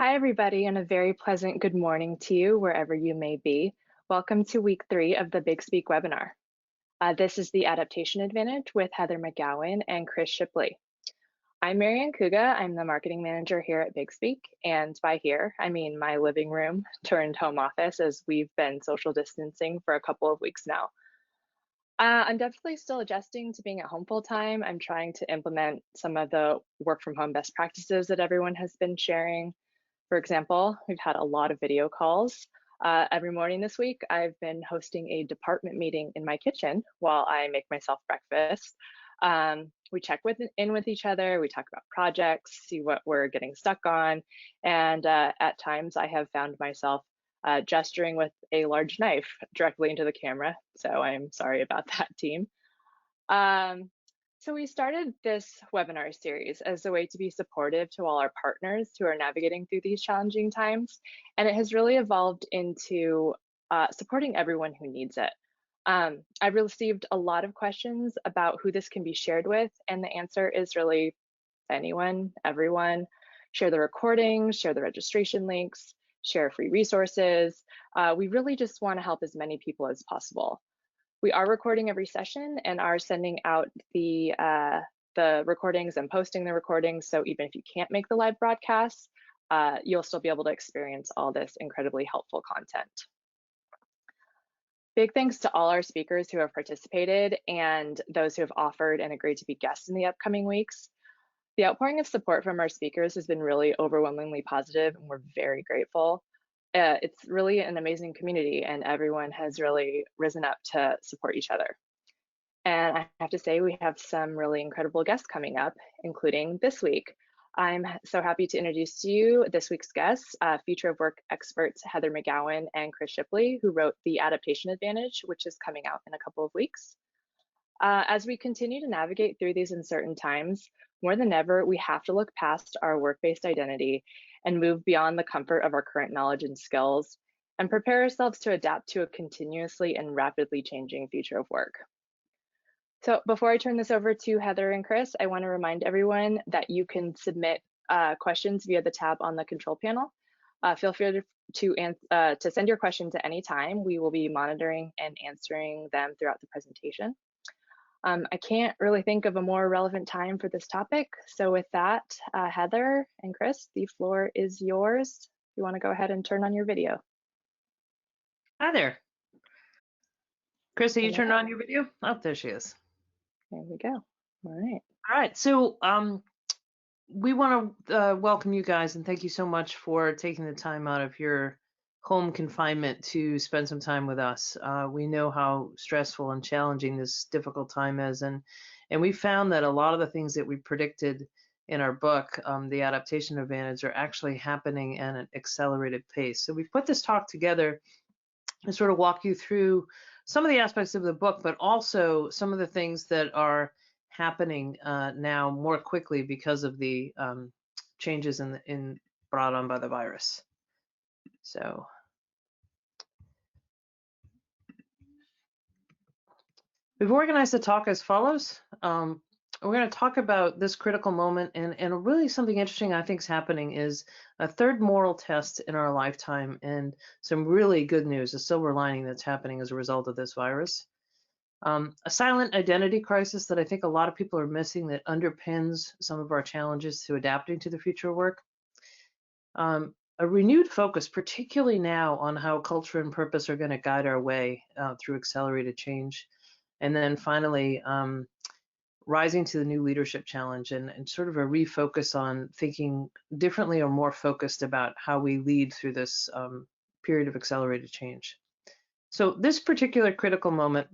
Hi, everybody, and a very pleasant good morning to you wherever you may be. Welcome to week 3 of the BigSpeak webinar. This is the Adaptation Advantage with Heather McGowan and Chris Shipley. I'm Marianne Kuga. I'm the marketing manager here at BigSpeak, and by here, I mean my living room turned home office as we've been social distancing for a couple of weeks now. I'm definitely still adjusting to being at home full time. I'm trying to implement some of the work from home best practices that everyone has been sharing. For example, we've had a lot of video calls. Every morning this week, I've been hosting a department meeting in my kitchen while I make myself breakfast. We check in with each other, we talk about projects, see what we're getting stuck on, and at times I have found myself gesturing with a large knife directly into the camera, so I'm sorry about that, team. Um, so we started this webinar series as a way to be supportive to all our partners who are navigating through these challenging times, and it has really evolved into supporting everyone who needs it. I've received a lot of questions about who this can be shared with, and the answer is really anyone, everyone. Share the recordings, share the registration links, share free resources. We really just want to help as many people as possible. We are recording every session and are sending out the recordings and posting the recordings. So even if you can't make the live broadcasts, you'll still be able to experience all this incredibly helpful content. Big thanks to all our speakers who have participated and those who have offered and agreed to be guests in the upcoming weeks. The outpouring of support from our speakers has been really overwhelmingly positive, and we're very grateful. It's really an amazing community, and everyone has really risen up to support each other. And I have to say, we have some really incredible guests coming up, including this week. I'm so happy to introduce to you this week's guests, future of work experts Heather McGowan and Chris Shipley, who wrote The Adaptation Advantage, which is coming out in a couple of weeks. As we continue to navigate through these uncertain times, more than ever, we have to look past our work-based identity and move beyond the comfort of our current knowledge and skills and prepare ourselves to adapt to a continuously and rapidly changing future of work. So before I turn this over to Heather and Chris, I want to remind everyone that you can submit questions via the tab on the control panel. Feel free to send your questions at any time. We will be monitoring and answering them throughout the presentation. I can't really think of a more relevant time for this topic. So with that, Heather and Chris, the floor is yours. You want to go ahead and turn on your video. Hi there. Chris, are you turned on your video? Oh, there she is. There we go. All right. All right. So we want to welcome you guys and thank you so much for taking the time out of your home confinement to spend some time with us. We know how stressful and challenging this difficult time is, and we found that a lot of the things that we predicted in our book, The Adaptation Advantage, are actually happening at an accelerated pace. So we've put this talk together to sort of walk you through some of the aspects of the book, but also some of the things that are happening now more quickly because of the changes brought on by the virus. So we've organized the talk as follows. We're going to talk about this critical moment, and really something interesting I think is happening is a third moral test in our lifetime, and some really good news, a silver lining that's happening as a result of this virus. A silent identity crisis that I think a lot of people are missing that underpins some of our challenges to adapting to the future of work. A renewed focus, particularly now, on how culture and purpose are going to guide our way through accelerated change. And then finally, rising to the new leadership challenge and sort of a refocus on thinking differently or more focused about how we lead through this period of accelerated change. So this particular critical moment,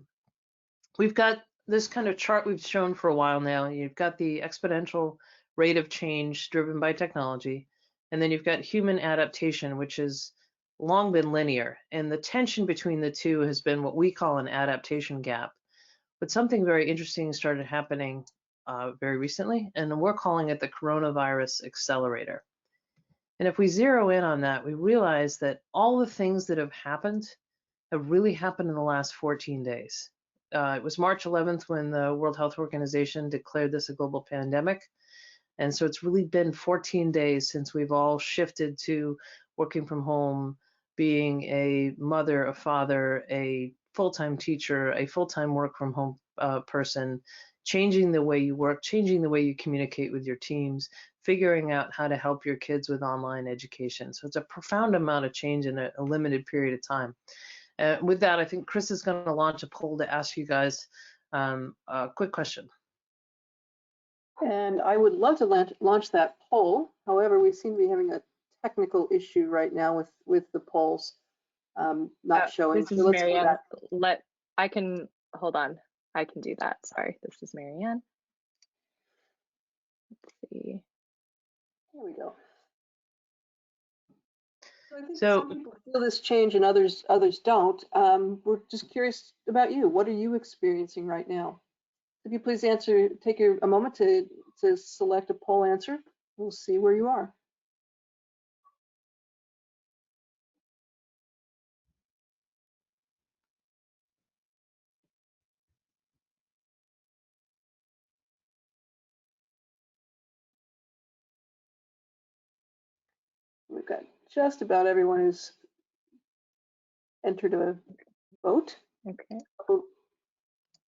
we've got this kind of chart we've shown for a while now. You've got the exponential rate of change driven by technology, and then you've got human adaptation, which has long been linear. And the tension between the two has been what we call an adaptation gap. But something very interesting started happening very recently, and we're calling it the coronavirus accelerator. And if we zero in on that, we realize that all the things that have happened have really happened in the last 14 days. It was March 11th when the World Health Organization declared this a global pandemic. And so it's really been 14 days since we've all shifted to working from home, being a mother, a father, a full-time teacher, a full-time work from home person, changing the way you work, changing the way you communicate with your teams, figuring out how to help your kids with online education. So it's a profound amount of change in a limited period of time. With that, I think Chris is going to launch a poll to ask you guys a quick question. And I would love to launch that poll. However, we seem to be having a technical issue right now with the polls not showing. This is Marianne. I can, hold on. I can do that. Sorry, this is Marianne. Let's see. There we go. So I think some people feel this change and others don't. We're just curious about you. What are you experiencing right now? If you please take a moment to select a poll answer. We'll see where you are. We've got just about everyone who's entered a vote. Okay.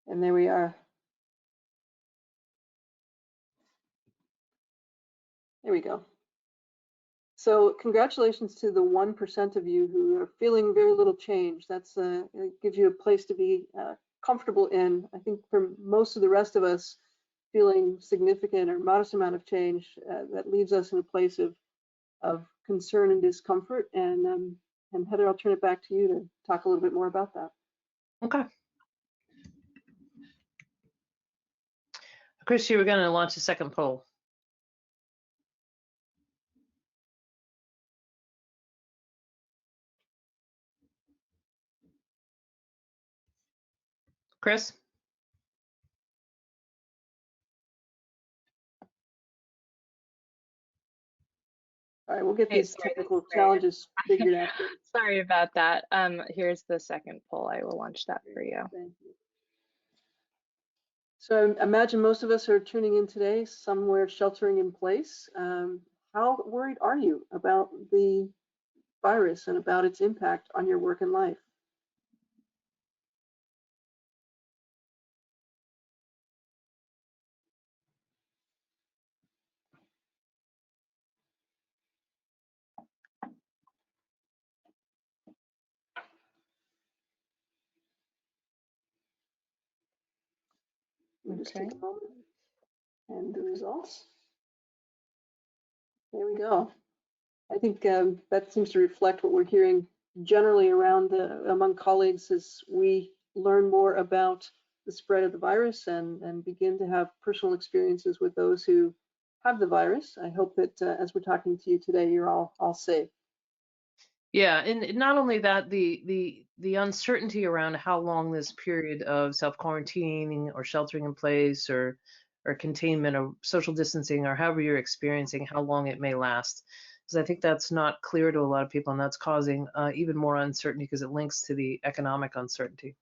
And there we are. There we go. So congratulations to the 1% of you who are feeling very little change. That's it gives you a place to be comfortable in. I think for most of the rest of us, feeling significant or modest amount of change, that leaves us in a place of concern and discomfort. And Heather, I'll turn it back to you to talk a little bit more about that. Okay. Chris, you were going to launch a second poll. Chris? All right, we'll get these technical challenges figured out. Sorry about that. Here's the second poll. I will launch that for you. Thank you. So I imagine most of us are tuning in today, somewhere sheltering in place. How worried are you about the virus and about its impact on your work and life? We'll just take a moment and the results. There we go. I think that seems to reflect what we're hearing generally around among colleagues as we learn more about the spread of the virus and begin to have personal experiences with those who have the virus. I hope that as we're talking to you today, you're all safe. Yeah, and not only that, the uncertainty around how long this period of self-quarantining or sheltering in place or containment or social distancing or however you're experiencing, how long it may last. Because I think that's not clear to a lot of people, and that's causing even more uncertainty because it links to the economic uncertainty.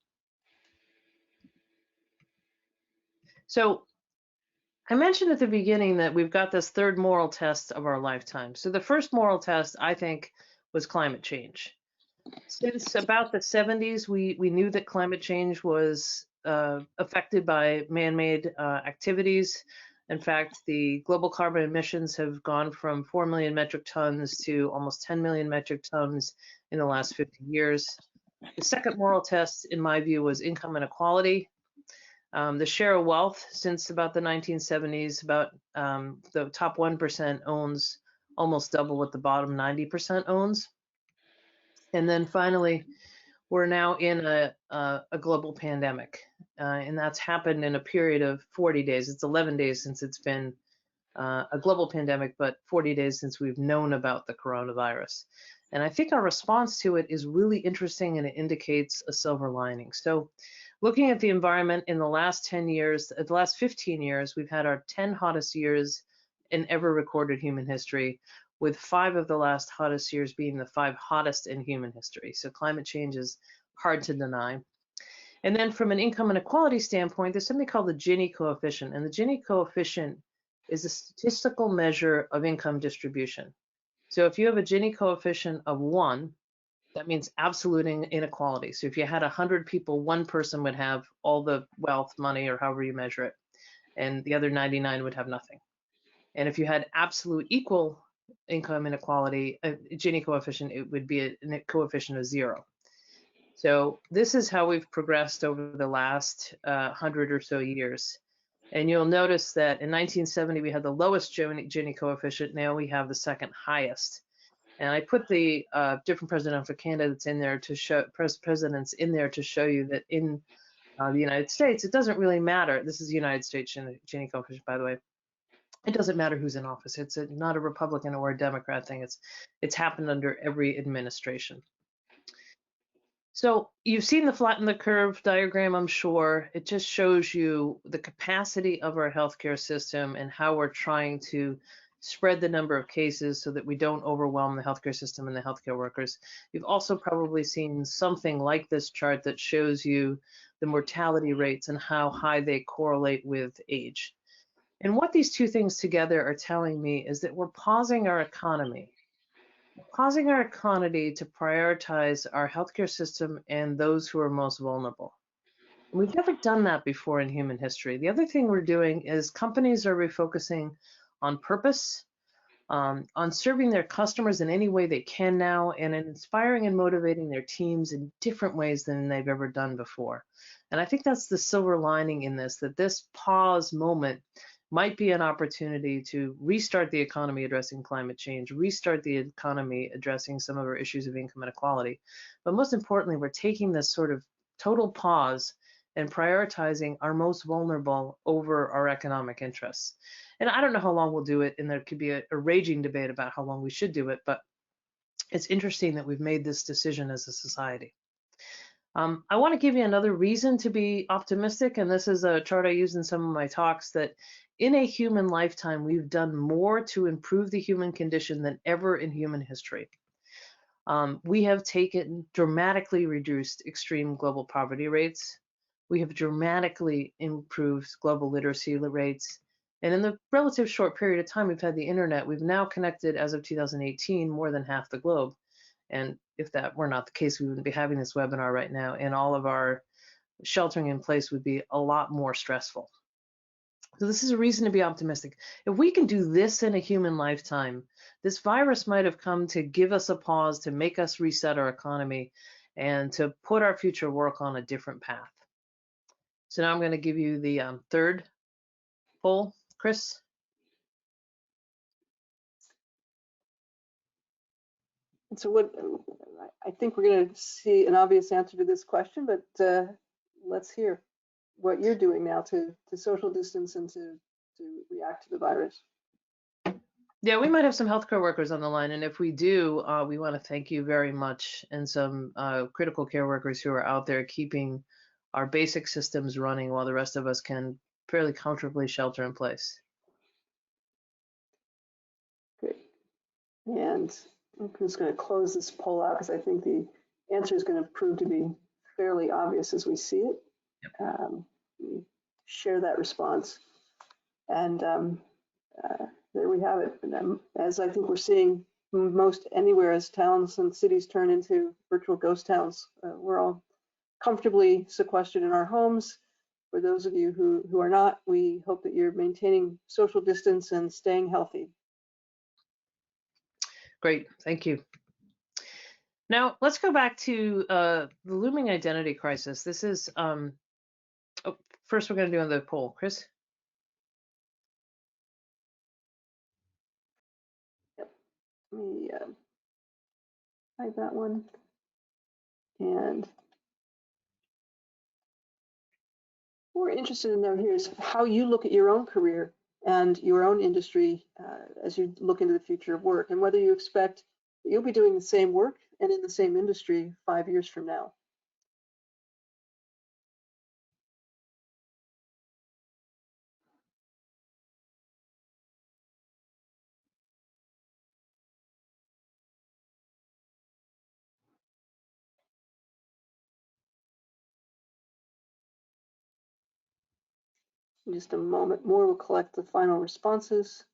So I mentioned at the beginning that we've got this third moral test of our lifetime. So the first moral test, I think, was climate change. Since about the 70s, we knew that climate change was affected by man-made activities. In fact, the global carbon emissions have gone from 4 million metric tons to almost 10 million metric tons in the last 50 years. The second moral test, in my view, was income inequality. The share of wealth since about the 1970s, about the top 1% owns almost double what the bottom 90% owns. And then finally, we're now in a global pandemic, and that's happened in a period of 40 days. It's 11 days since it's been a global pandemic, but 40 days since we've known about the coronavirus. And I think our response to it is really interesting, and it indicates a silver lining. So looking at the environment in the last 10 years, the last 15 years, we've had our 10 hottest years in ever recorded human history, with 5 of the last hottest years being the 5 hottest in human history. So climate change is hard to deny. And then from an income inequality standpoint, there's something called the Gini coefficient. And the Gini coefficient is a statistical measure of income distribution. So if you have a Gini coefficient of 1, that means absolute inequality. So if you had 100 people, one person would have all the wealth, money, or however you measure it, and the other 99 would have nothing. And if you had absolute equal income inequality, a Gini coefficient, it would be a coefficient of 0. So this is how we've progressed over the last 100 or so years. And you'll notice that in 1970, we had the lowest Gini coefficient. Now we have the second highest. And I put the different presidential candidates in there to show presidents in there to show you that in the United States, it doesn't really matter. This is the United States Gini coefficient, by the way. It doesn't matter who's in office. It's not a Republican or a Democrat thing. It's happened under every administration. So you've seen the flatten the curve diagram, I'm sure. It just shows you the capacity of our healthcare system and how we're trying to spread the number of cases so that we don't overwhelm the healthcare system and the healthcare workers. You've also probably seen something like this chart that shows you the mortality rates and how high they correlate with age. And what these two things together are telling me is that we're pausing our economy to prioritize our healthcare system and those who are most vulnerable. And we've never done that before in human history. The other thing we're doing is companies are refocusing on purpose, on serving their customers in any way they can now, and inspiring and motivating their teams in different ways than they've ever done before. And I think that's the silver lining in this, that this pause moment might be an opportunity to restart the economy addressing climate change, restart the economy addressing some of our issues of income inequality. But most importantly, we're taking this sort of total pause and prioritizing our most vulnerable over our economic interests. And I don't know how long we'll do it, and there could be a raging debate about how long we should do it, but it's interesting that we've made this decision as a society. I want to give you another reason to be optimistic, and this is a chart I use in some of my talks, that in a human lifetime, we've done more to improve the human condition than ever in human history. We have dramatically reduced extreme global poverty rates. We have dramatically improved global literacy rates. And in the relative short period of time we've had the internet, we've now connected, as of 2018, more than half the globe. And if that were not the case, we wouldn't be having this webinar right now, and all of our sheltering in place would be a lot more stressful. So this is a reason to be optimistic. If we can do this in a human lifetime, this virus might have come to give us a pause, to make us reset our economy, and to put our future work on a different path. So now I'm going to give you the third poll, Chris. And so what, I think we're going to see an obvious answer to this question, but let's hear what you're doing now to social distance and to react to the virus. Yeah, we might have some healthcare workers on the line, and if we do, we want to thank you very much, and some critical care workers who are out there keeping our basic systems running while the rest of us can fairly comfortably shelter in place. Great. And I'm just going to close this poll out because I think the answer is going to prove to be fairly obvious as we see it. Yep. Share that response. And there we have it. And, as I think we're seeing most anywhere as towns and cities turn into virtual ghost towns, we're all comfortably sequestered in our homes. For those of you who are not, we hope that you're maintaining social distance and staying healthy. Great, thank you. Now let's go back to the looming identity crisis. This is, first we're going to do the poll. Chris? Yep, let me hide that one. And what we're interested in now here is how you look at your own career and your own industry as you look into the future of work, and whether you expect that you'll be doing the same work and in the same industry 5 years from now. In just a moment more, we'll collect the final responses.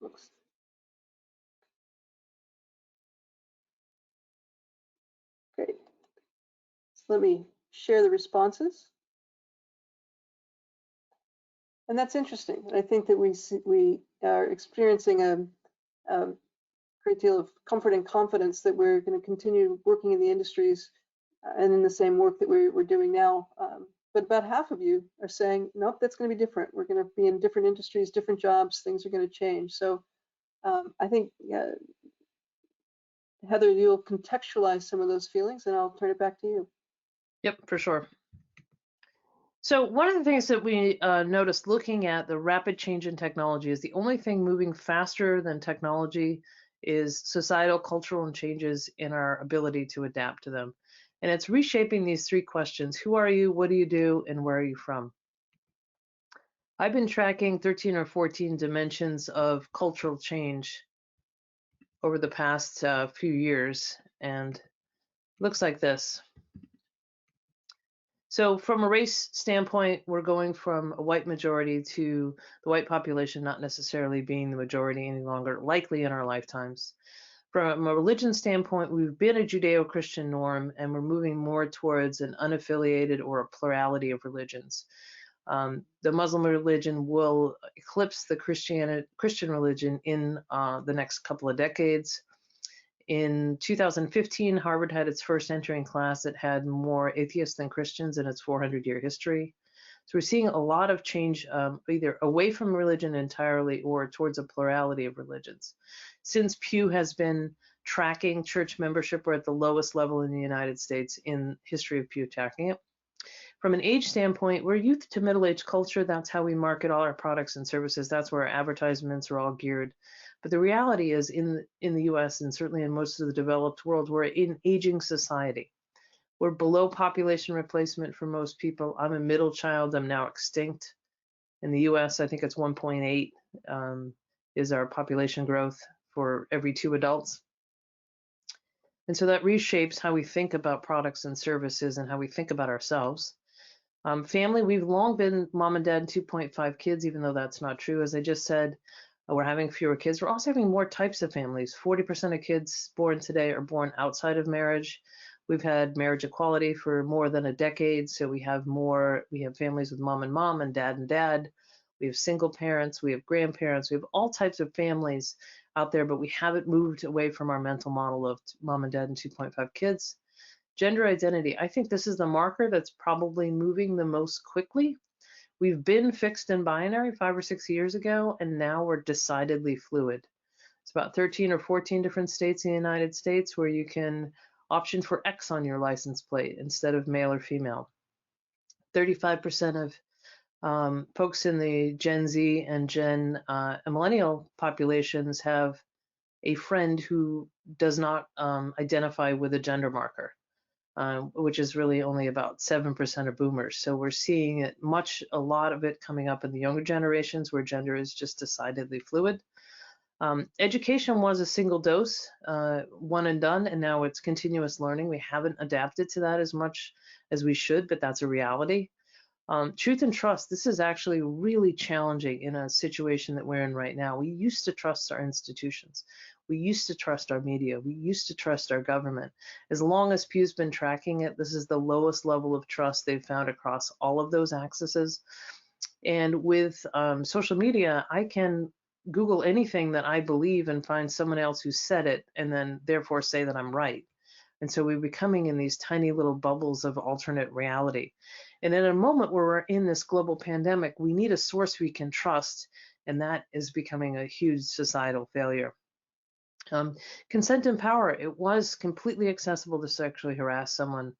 Looks great. So let me share the responses. And that's interesting. I think that we are experiencing a great deal of comfort and confidence that we're going to continue working in the industries and in the same work that we're doing now. But about half of you are saying, nope, that's going to be different. We're going to be in different industries, different jobs, things are going to change. So I think, Heather, you'll contextualize some of those feelings and I'll turn it back to you. Yep, for sure. So one of the things that we noticed looking at the rapid change in technology is the only thing moving faster than technology is societal, cultural, and changes in our ability to adapt to them. And it's reshaping these three questions: who are you, what do you do, and where are you from? I've been tracking 13 or 14 dimensions of cultural change over the past few years, and looks like this. So from a race standpoint, we're going from a white majority to the white population not necessarily being the majority any longer, likely in our lifetimes. From a religion standpoint, we've been a Judeo-Christian norm, and we're moving more towards an unaffiliated or a plurality of religions. The Muslim religion will eclipse the Christian religion in the next couple of decades. In 2015, Harvard had its first entering class that had more atheists than Christians in its 400-year history. So we're seeing a lot of change either away from religion entirely or towards a plurality of religions. Since Pew has been tracking church membership, we're at the lowest level in the United States in history of Pew tracking it. From an age standpoint, we're youth to middle-aged culture. That's how we market all our products and services. That's where our advertisements are all geared. But the reality is in the US and certainly in most of the developed world, we're in aging society. We're below population replacement for most people. I'm a middle child. I'm now extinct. In the US, I think it's 1.8 is our population growth for every 2 adults. And so that reshapes how we think about products and services and how we think about ourselves. Family, we've long been mom and dad and 2.5 kids, even though that's not true. As I just said, we're having fewer kids. We're also having more types of families. 40% of kids born today are born outside of marriage. We've had marriage equality for more than a decade, so we have families with mom and dad. We have single parents, we have grandparents, we have all types of families out there, but we haven't moved away from our mental model of mom and dad and 2.5 kids. Gender identity, I think this is the marker that's probably moving the most quickly. We've been fixed and binary 5 or 6 years ago, and now we're decidedly fluid. It's about 13 or 14 different states in the United States where you can option for X on your license plate instead of male or female. 35% of folks in the Gen Z and millennial populations have a friend who does not identify with a gender marker. Which is really only about 7% of boomers. So we're seeing a lot of it coming up in the younger generations where gender is just decidedly fluid. Education was a single dose, one and done, and now it's continuous learning. We haven't adapted to that as much as we should, but that's a reality. Truth and trust, this is actually really challenging in a situation that we're in right now. We used to trust our institutions. We used to trust our media. We used to trust our government. As long as Pew's been tracking it, this is the lowest level of trust they've found across all of those axes. And with social media, I can Google anything that I believe and find someone else who said it and then therefore say that I'm right. And so we're becoming in these tiny little bubbles of alternate reality. And in a moment where we're in this global pandemic, we need a source we can trust, and that is becoming a huge societal failure. Consent and power, it was completely accessible to sexually harass someone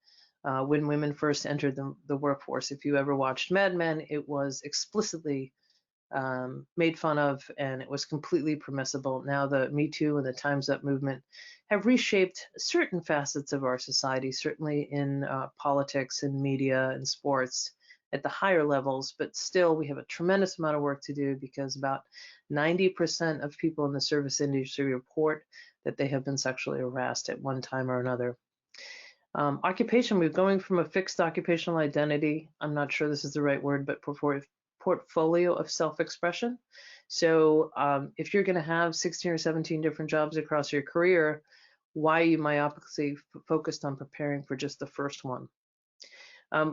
when women first entered the workforce. If you ever watched Mad Men, it was explicitly made fun of, and it was completely permissible. Now the Me Too and the Time's Up movement have reshaped certain facets of our society, certainly in politics and media and sports, at the higher levels, but still we have a tremendous amount of work to do because about 90% of people in the service industry report that they have been sexually harassed at one time or another. Occupation, we're going from a fixed occupational identity, I'm not sure this is the right word, but portfolio of self-expression. So if you're going to have 16 or 17 different jobs across your career, why are you myopically focused on preparing for just the first one?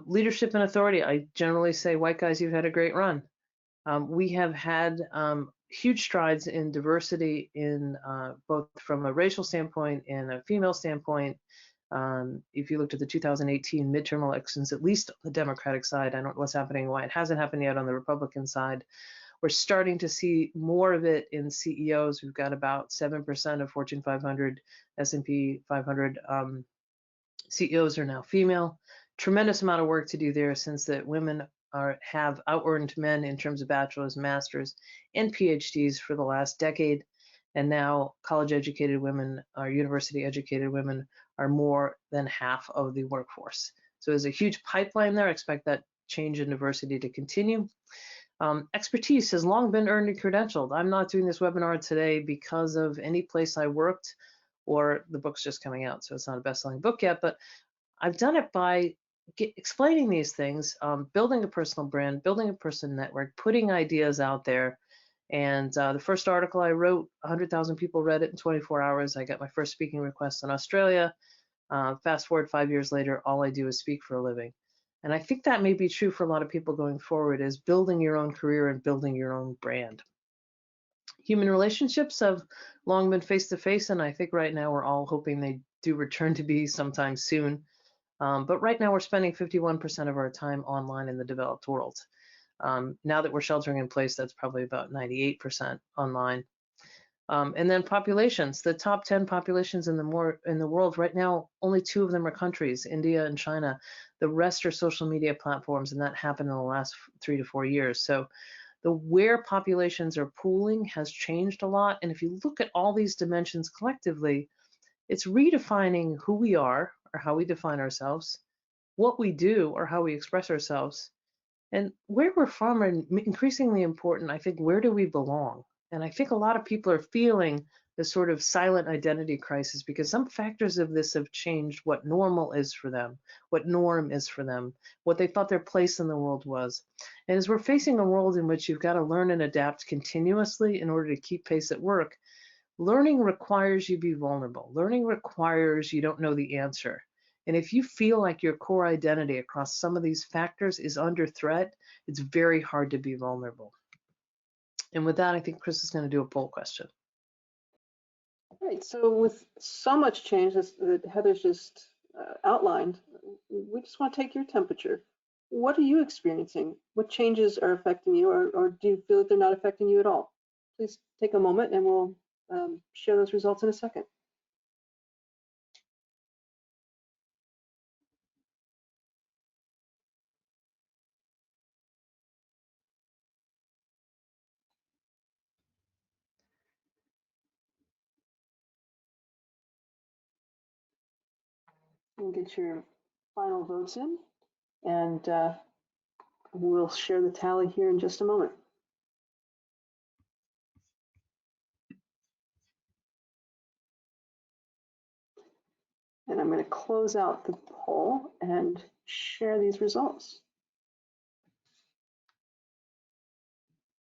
Leadership and authority, I generally say, white guys, you've had a great run. We have had huge strides in diversity in both from a racial standpoint and a female standpoint. If you looked at the 2018 midterm elections, at least on the Democratic side, I don't know what's happening, why it hasn't happened yet on the Republican side. We're starting to see more of it in CEOs. We've got about 7% of Fortune 500, S&P 500 CEOs are now female. Tremendous amount of work to do there, since that women have outearned men in terms of bachelor's, master's, and PhDs for the last decade. And now college-educated women or university-educated women are more than half of the workforce. So there's a huge pipeline there. I expect that change in diversity to continue. Expertise has long been earned and credentialed. I'm not doing this webinar today because of any place I worked, or the book's just coming out, so it's not a best-selling book yet, but I've done it by explaining these things, building a personal brand, building a personal network, putting ideas out there. And the first article I wrote, 100,000 people read it in 24 hours. I got my first speaking request in Australia. Fast forward 5 years later, all I do is speak for a living. And I think that may be true for a lot of people going forward, is building your own career and building your own brand. Human relationships have long been face-to-face, and I think right now we're all hoping they do return to be sometime soon. But right now we're spending 51% of our time online in the developed world. Now that we're sheltering in place, that's probably about 98% online. And then populations, the top 10 populations in the world right now, only 2 of them are countries, India and China. The rest are social media platforms, and that happened in the last 3 to 4 years. So the where populations are pooling has changed a lot. And if you look at all these dimensions collectively, it's redefining who we are, or how we define ourselves, what we do, or how we express ourselves, and where we're from, and increasingly important, I think, where do we belong? And I think a lot of people are feeling this sort of silent identity crisis because some factors of this have changed what normal is for them, what norm is for them, what they thought their place in the world was. And as we're facing a world in which you've got to learn and adapt continuously in order to keep pace at work, learning requires you be vulnerable. Learning requires you don't know the answer. And if you feel like your core identity across some of these factors is under threat, it's very hard to be vulnerable. And with that, I think Chris is going to do a poll question. Right, so with so much change that Heather's just outlined, we just want to take your temperature. What are you experiencing? What changes are affecting you, or do you feel that they're not affecting you at all? Please take a moment and we'll share those results in a second. And get your final votes in, and we'll share the tally here in just a moment. And I'm going to close out the poll and share these results.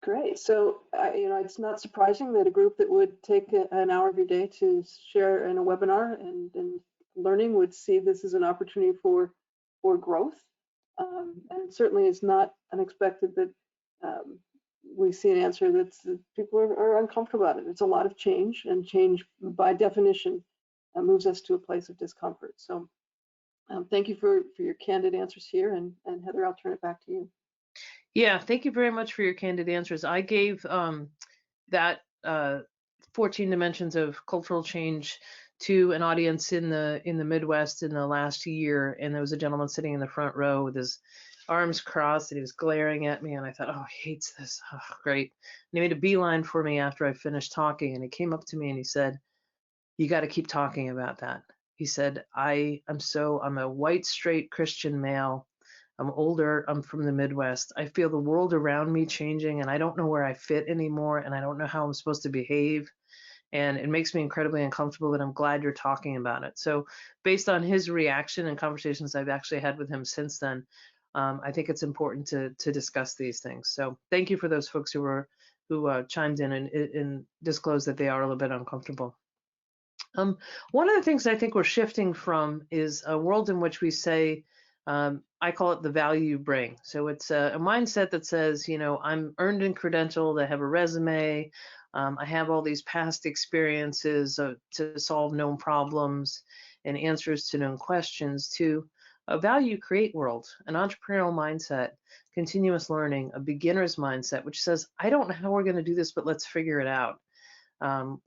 Great. So, it's not surprising that a group that would take an hour of your day to share in a webinar and learning would see this as an opportunity for growth. And it certainly is not unexpected that we see an answer that people are uncomfortable about it. It's a lot of change, and change by definition moves us to a place of discomfort. So thank you for your candid answers here. And Heather, I'll turn it back to you. Yeah, thank you very much for your candid answers. I gave that 14 dimensions of cultural change to an audience in the Midwest in the last year, and there was a gentleman sitting in the front row with his arms crossed, and he was glaring at me, and I thought, oh, he hates this. Oh, great. And he made a beeline for me after I finished talking, and he came up to me and he said, you got to keep talking about that. He said, I'm a white, straight Christian male. I'm older, I'm from the Midwest. I feel the world around me changing and I don't know where I fit anymore and I don't know how I'm supposed to behave. And it makes me incredibly uncomfortable, but I'm glad you're talking about it. So based on his reaction and conversations I've actually had with him since then, I think it's important to discuss these things. So thank you for those folks who chimed in and disclosed that they are a little bit uncomfortable. One of the things I think we're shifting from is a world in which we say, I call it the value you bring. So it's a mindset that says, I'm earned and credentialed, I have a resume, I have all these past experiences to solve known problems and answers to known questions, to a value create world, an entrepreneurial mindset, continuous learning, a beginner's mindset, which says, I don't know how we're going to do this, but let's figure it out.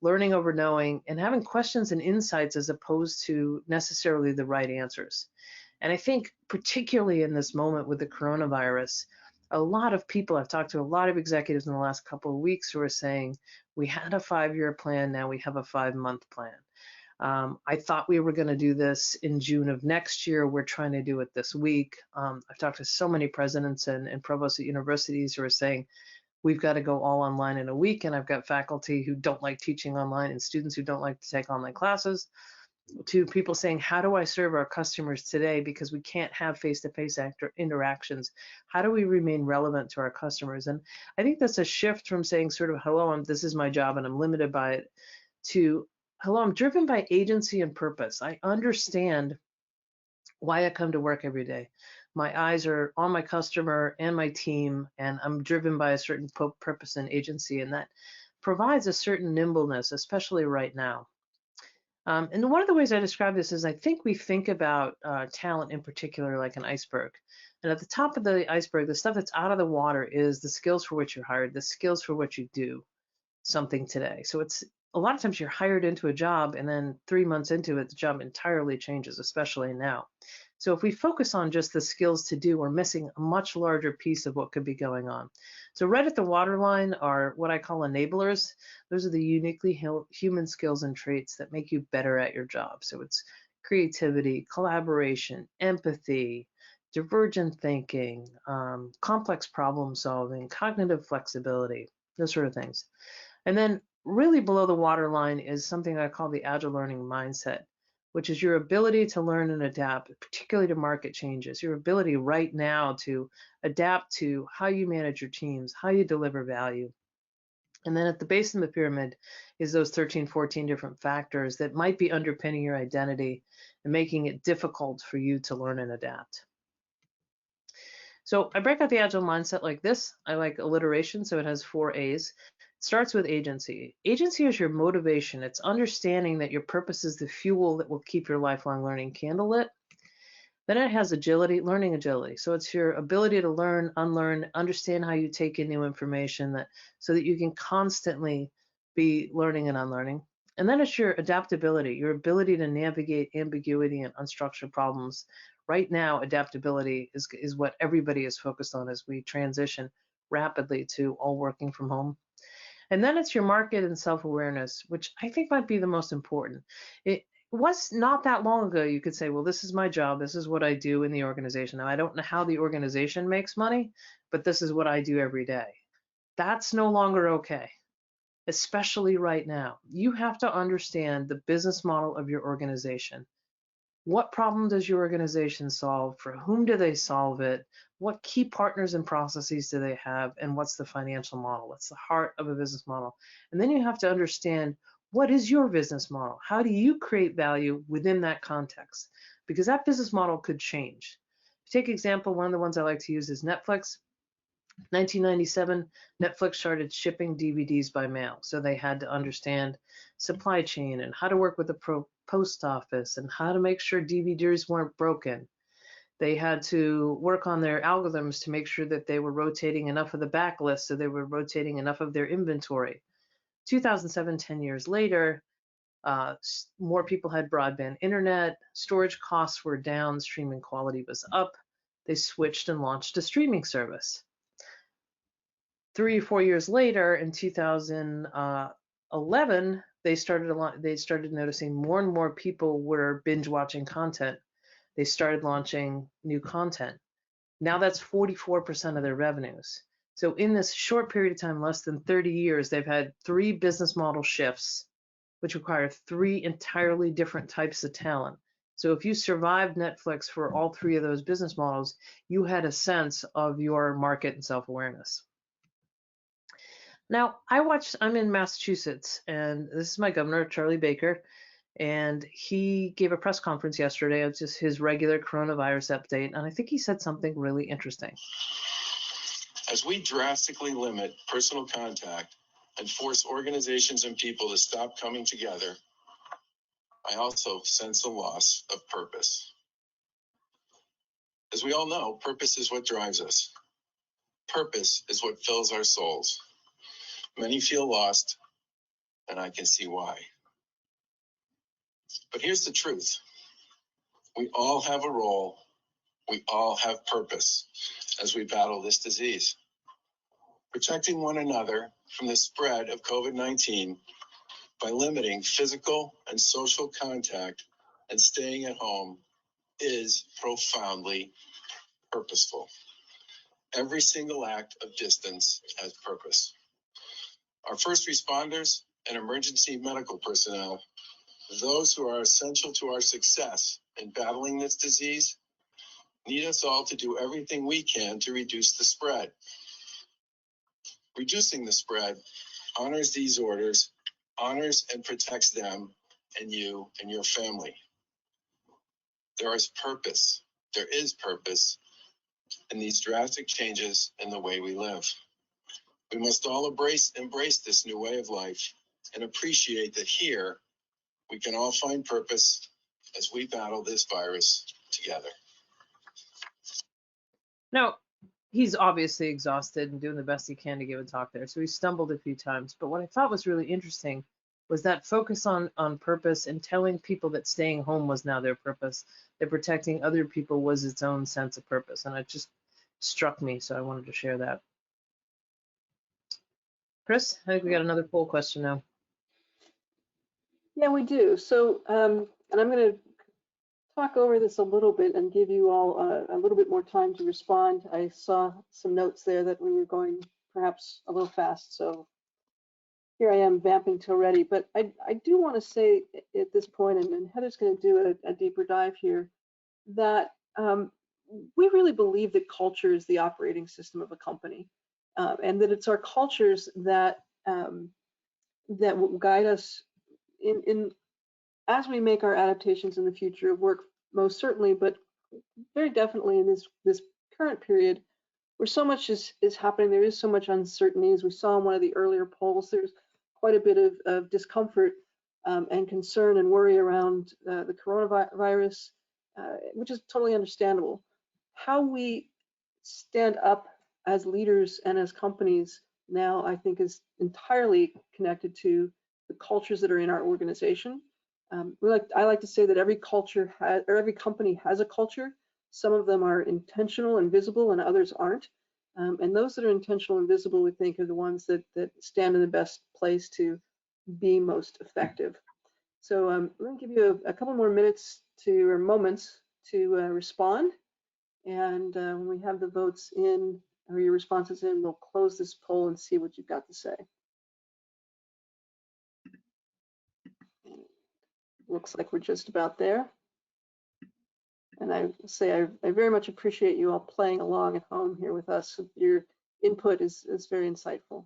Learning over knowing and having questions and insights as opposed to necessarily the right answers. And I think particularly in this moment with the coronavirus, a lot of people, I've talked to a lot of executives in the last couple of weeks who are saying, we had a 5-year plan, now we have a 5-month plan. I thought we were going to do this in June of next year. We're trying to do it this week. I've talked to so many presidents and provosts at universities who are saying, we've got to go all online in a week. And I've got faculty who don't like teaching online and students who don't like to take online classes, to people saying, how do I serve our customers today? Because we can't have face-to-face interactions. How do we remain relevant to our customers? And I think that's a shift from saying sort of, hello, this is my job and I'm limited by it, to, hello, I'm driven by agency and purpose. I understand why I come to work every day. My eyes are on my customer and my team, and I'm driven by a certain purpose and agency, and that provides a certain nimbleness, especially right now. And one of the ways I describe this is I think we think about talent in particular like an iceberg. And at the top of the iceberg, the stuff that's out of the water is the skills for which you're hired, the skills for which you do something today. So it's a lot of times you're hired into a job and then 3 months into it, the job entirely changes, especially now. So if we focus on just the skills to do, we're missing a much larger piece of what could be going on. So right at the waterline are what I call enablers. Those are the uniquely human skills and traits that make you better at your job. So it's creativity, collaboration, empathy, divergent thinking, complex problem solving, cognitive flexibility, those sort of things. And then really below the waterline is something I call the agile learning mindset, which is your ability to learn and adapt, particularly to market changes, your ability right now to adapt to how you manage your teams, how you deliver value. And then at the base of the pyramid is those 13, 14 different factors that might be underpinning your identity and making it difficult for you to learn and adapt. So I break out the agile mindset like this. I like alliteration, so it has 4 A's. It starts with agency. Agency is your motivation. It's understanding that your purpose is the fuel that will keep your lifelong learning candle lit. Then it has agility, learning agility. So it's your ability to learn, unlearn, understand how you take in new information so that you can constantly be learning and unlearning. And then it's your adaptability, your ability to navigate ambiguity and unstructured problems. Right now, adaptability is what everybody is focused on as we transition rapidly to all working from home. And then it's your market and self-awareness, which I think might be the most important. It was not that long ago you could say, well, this is my job, this is what I do in the organization. Now, I don't know how the organization makes money, but this is what I do every day. That's no longer okay, especially right now. You have to understand the business model of your organization. What problem does your organization solve? For whom do they solve it? What key partners and processes do they have? And what's the financial model? What's the heart of a business model? And then you have to understand, what is your business model? How do you create value within that context? Because that business model could change. Take example, one of the ones I like to use is Netflix. 1997, Netflix started shipping DVDs by mail. So they had to understand supply chain and how to work with the post office and how to make sure DVDs weren't broken. They had to work on their algorithms to make sure that they were rotating enough of the backlist, so they were rotating enough of their inventory. 2007, 10 years later, more people had broadband internet, storage costs were down, streaming quality was up. They switched and launched a streaming service. 3 or 4 years later, in 2011, they started noticing more and more people were binge watching content. They started launching new content. Now that's 44% of their revenues. So in this short period of time, less than 30 years, they've had 3 business model shifts, which require 3 entirely different types of talent. So if you survived Netflix for all 3 of those business models, you had a sense of your market and self-awareness. Now, I'm in Massachusetts, and this is my governor, Charlie Baker, and he gave a press conference yesterday of just his regular coronavirus update, and I think he said something really interesting. As we drastically limit personal contact and force organizations and people to stop coming together, I also sense a loss of purpose. As we all know, purpose is what drives us. Purpose is what fills our souls. Many feel lost, and I can see why. But here's the truth. We all have a role. We all have purpose as we battle this disease. Protecting one another from the spread of COVID-19 by limiting physical and social contact and staying at home is profoundly purposeful. Every single act of distance has purpose. Our first responders and emergency medical personnel, those who are essential to our success in battling this disease, need us all to do everything we can to reduce the spread. Reducing the spread honors these orders, honors and protects them and you and your family. There is purpose in these drastic changes in the way we live. We must all embrace this new way of life and appreciate that here we can all find purpose as we battle this virus together. Now, he's obviously exhausted and doing the best he can to give a talk there, so he stumbled a few times. But what I thought was really interesting was that focus on purpose and telling people that staying home was now their purpose, that protecting other people was its own sense of purpose. And it just struck me, so I wanted to share that. Chris, I think we got another poll question now. Yeah, we do. So, and I'm going to talk over this a little bit and give you all a little bit more time to respond. I saw some notes there that we were going perhaps a little fast, so here I am vamping till ready. But I do want to say at this point, and Heather's going to do a deeper dive here, that we really believe that culture is the operating system of a company, and that it's our cultures that that will guide us in as we make our adaptations in the future of work, most certainly, but very definitely in this current period where so much is happening. There is so much uncertainty. As we saw in one of the earlier polls, there's quite a bit of discomfort and concern and worry around the coronavirus, which is totally understandable. How we stand up as leaders and as companies now, I think, is entirely connected to the cultures that are in our organization. I like to say that every culture has, or every company has a culture. Some of them are intentional and visible, and others aren't. And those that are intentional and visible, we think, are the ones that stand in the best place to be most effective. So I'm going to give you a couple more minutes or moments to respond. And when we have the votes in, or your responses in, we'll close this poll and see what you've got to say. Looks like we're just about there. And I say I very much appreciate you all playing along at home here with us. Your input is very insightful.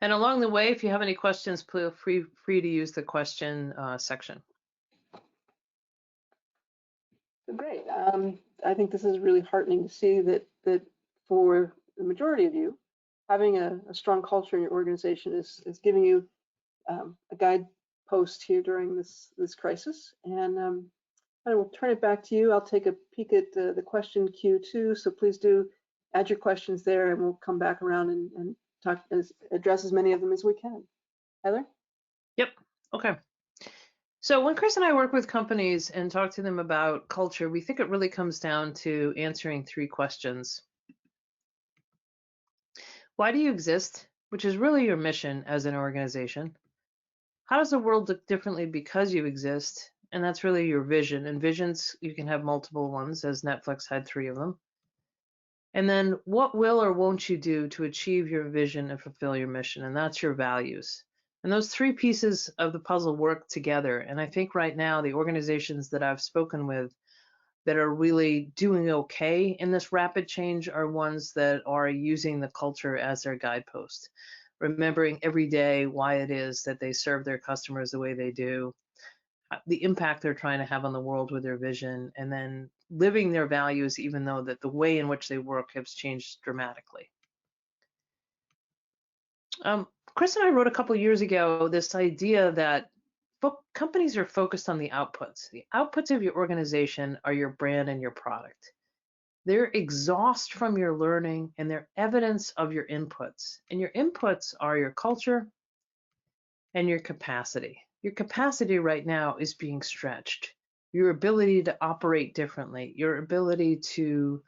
And along the way, if you have any questions, feel free to use the question section. Great. I think this is really heartening to see that for the majority of you, having a strong culture in your organization is giving you a guidepost here during this crisis. And I will turn it back to you. I'll take a peek at the question queue too. So please do add your questions there, and we'll come back around and address as many of them as we can. Heather? Yep. Okay. So when Chris and I work with companies and talk to them about culture, we think it really comes down to answering 3 questions. Why do you exist? Which is really your mission as an organization. How does the world look differently because you exist? and that's really your vision. And visions, you can have multiple ones, as Netflix had 3 of them. And then what will or won't you do to achieve your vision and fulfill your mission? And that's your values. And those 3 pieces of the puzzle work together. And I think right now the organizations that I've spoken with that are really doing okay in this rapid change are ones that are using the culture as their guidepost, remembering every day why it is that they serve their customers the way they do, the impact they're trying to have on the world with their vision, and then living their values even though that the way in which they work has changed dramatically. Chris and I wrote a couple of years ago this idea that companies are focused on the outputs. The outputs of your organization are your brand and your product. They're exhaust from your learning and they're evidence of your inputs. And your inputs are your culture and your capacity. Your capacity right now is being stretched. Your ability to operate differently, your ability to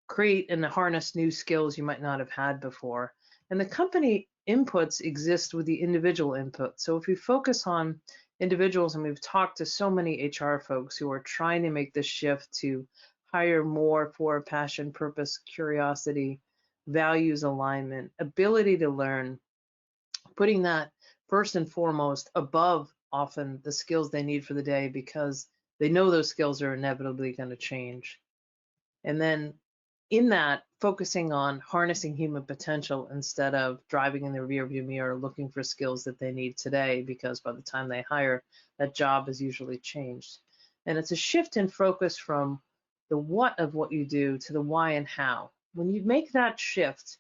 create and harness new skills you might not have had before. And the company inputs exist with the individual input. So if we focus on individuals, and we've talked to so many HR folks who are trying to make this shift to hire more for passion, purpose, curiosity, values alignment, ability to learn, putting that first and foremost above often the skills they need for the day because they know those skills are inevitably going to change. And then in that, focusing on harnessing human potential instead of driving in the rearview mirror looking for skills that they need today, because by the time they hire, that job has usually changed. And it's a shift in focus from the what of what you do to the why and how. When you make that shift,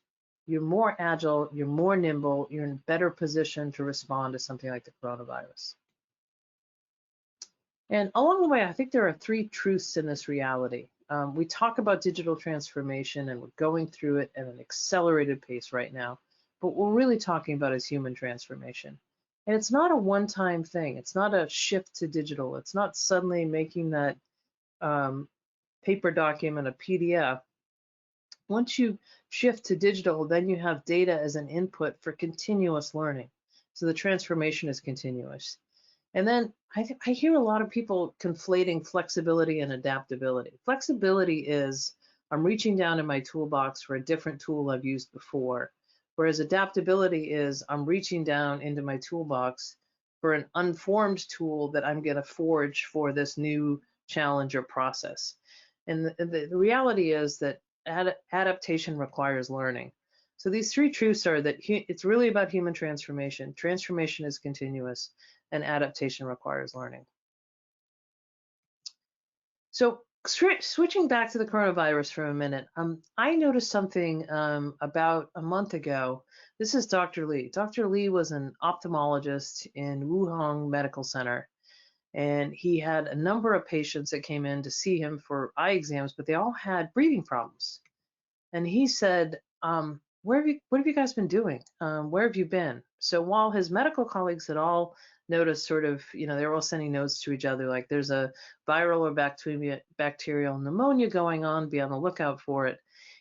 you're more agile, you're more nimble, you're in a better position to respond to something like the coronavirus. And along the way, I think there are 3 truths in this reality. We talk about digital transformation and we're going through it at an accelerated pace right now, but what we're really talking about is human transformation. And it's not a one-time thing. It's not a shift to digital. It's not suddenly making that paper document a PDF. Once you shift to digital, then you have data as an input for continuous learning. So the transformation is continuous. And then I hear a lot of people conflating flexibility and adaptability. Flexibility is I'm reaching down in my toolbox for a different tool I've used before, whereas adaptability is I'm reaching down into my toolbox for an unformed tool that I'm going to forge for this new challenge or process. And the reality is that adaptation requires learning. So these 3 truths are that it's really about human transformation. Transformation is continuous, and adaptation requires learning. So switching back to the coronavirus for a minute, I noticed something about a month ago. This is Dr. Lee. Dr. Lee was an ophthalmologist in Wuhan Medical Center, and he had a number of patients that came in to see him for eye exams, but they all had breathing problems. And he said, what have you guys been doing? Where have you been? So while his medical colleagues had all noticed sort of, they were all sending notes to each other, like there's a viral or bacterial pneumonia going on, be on the lookout for it.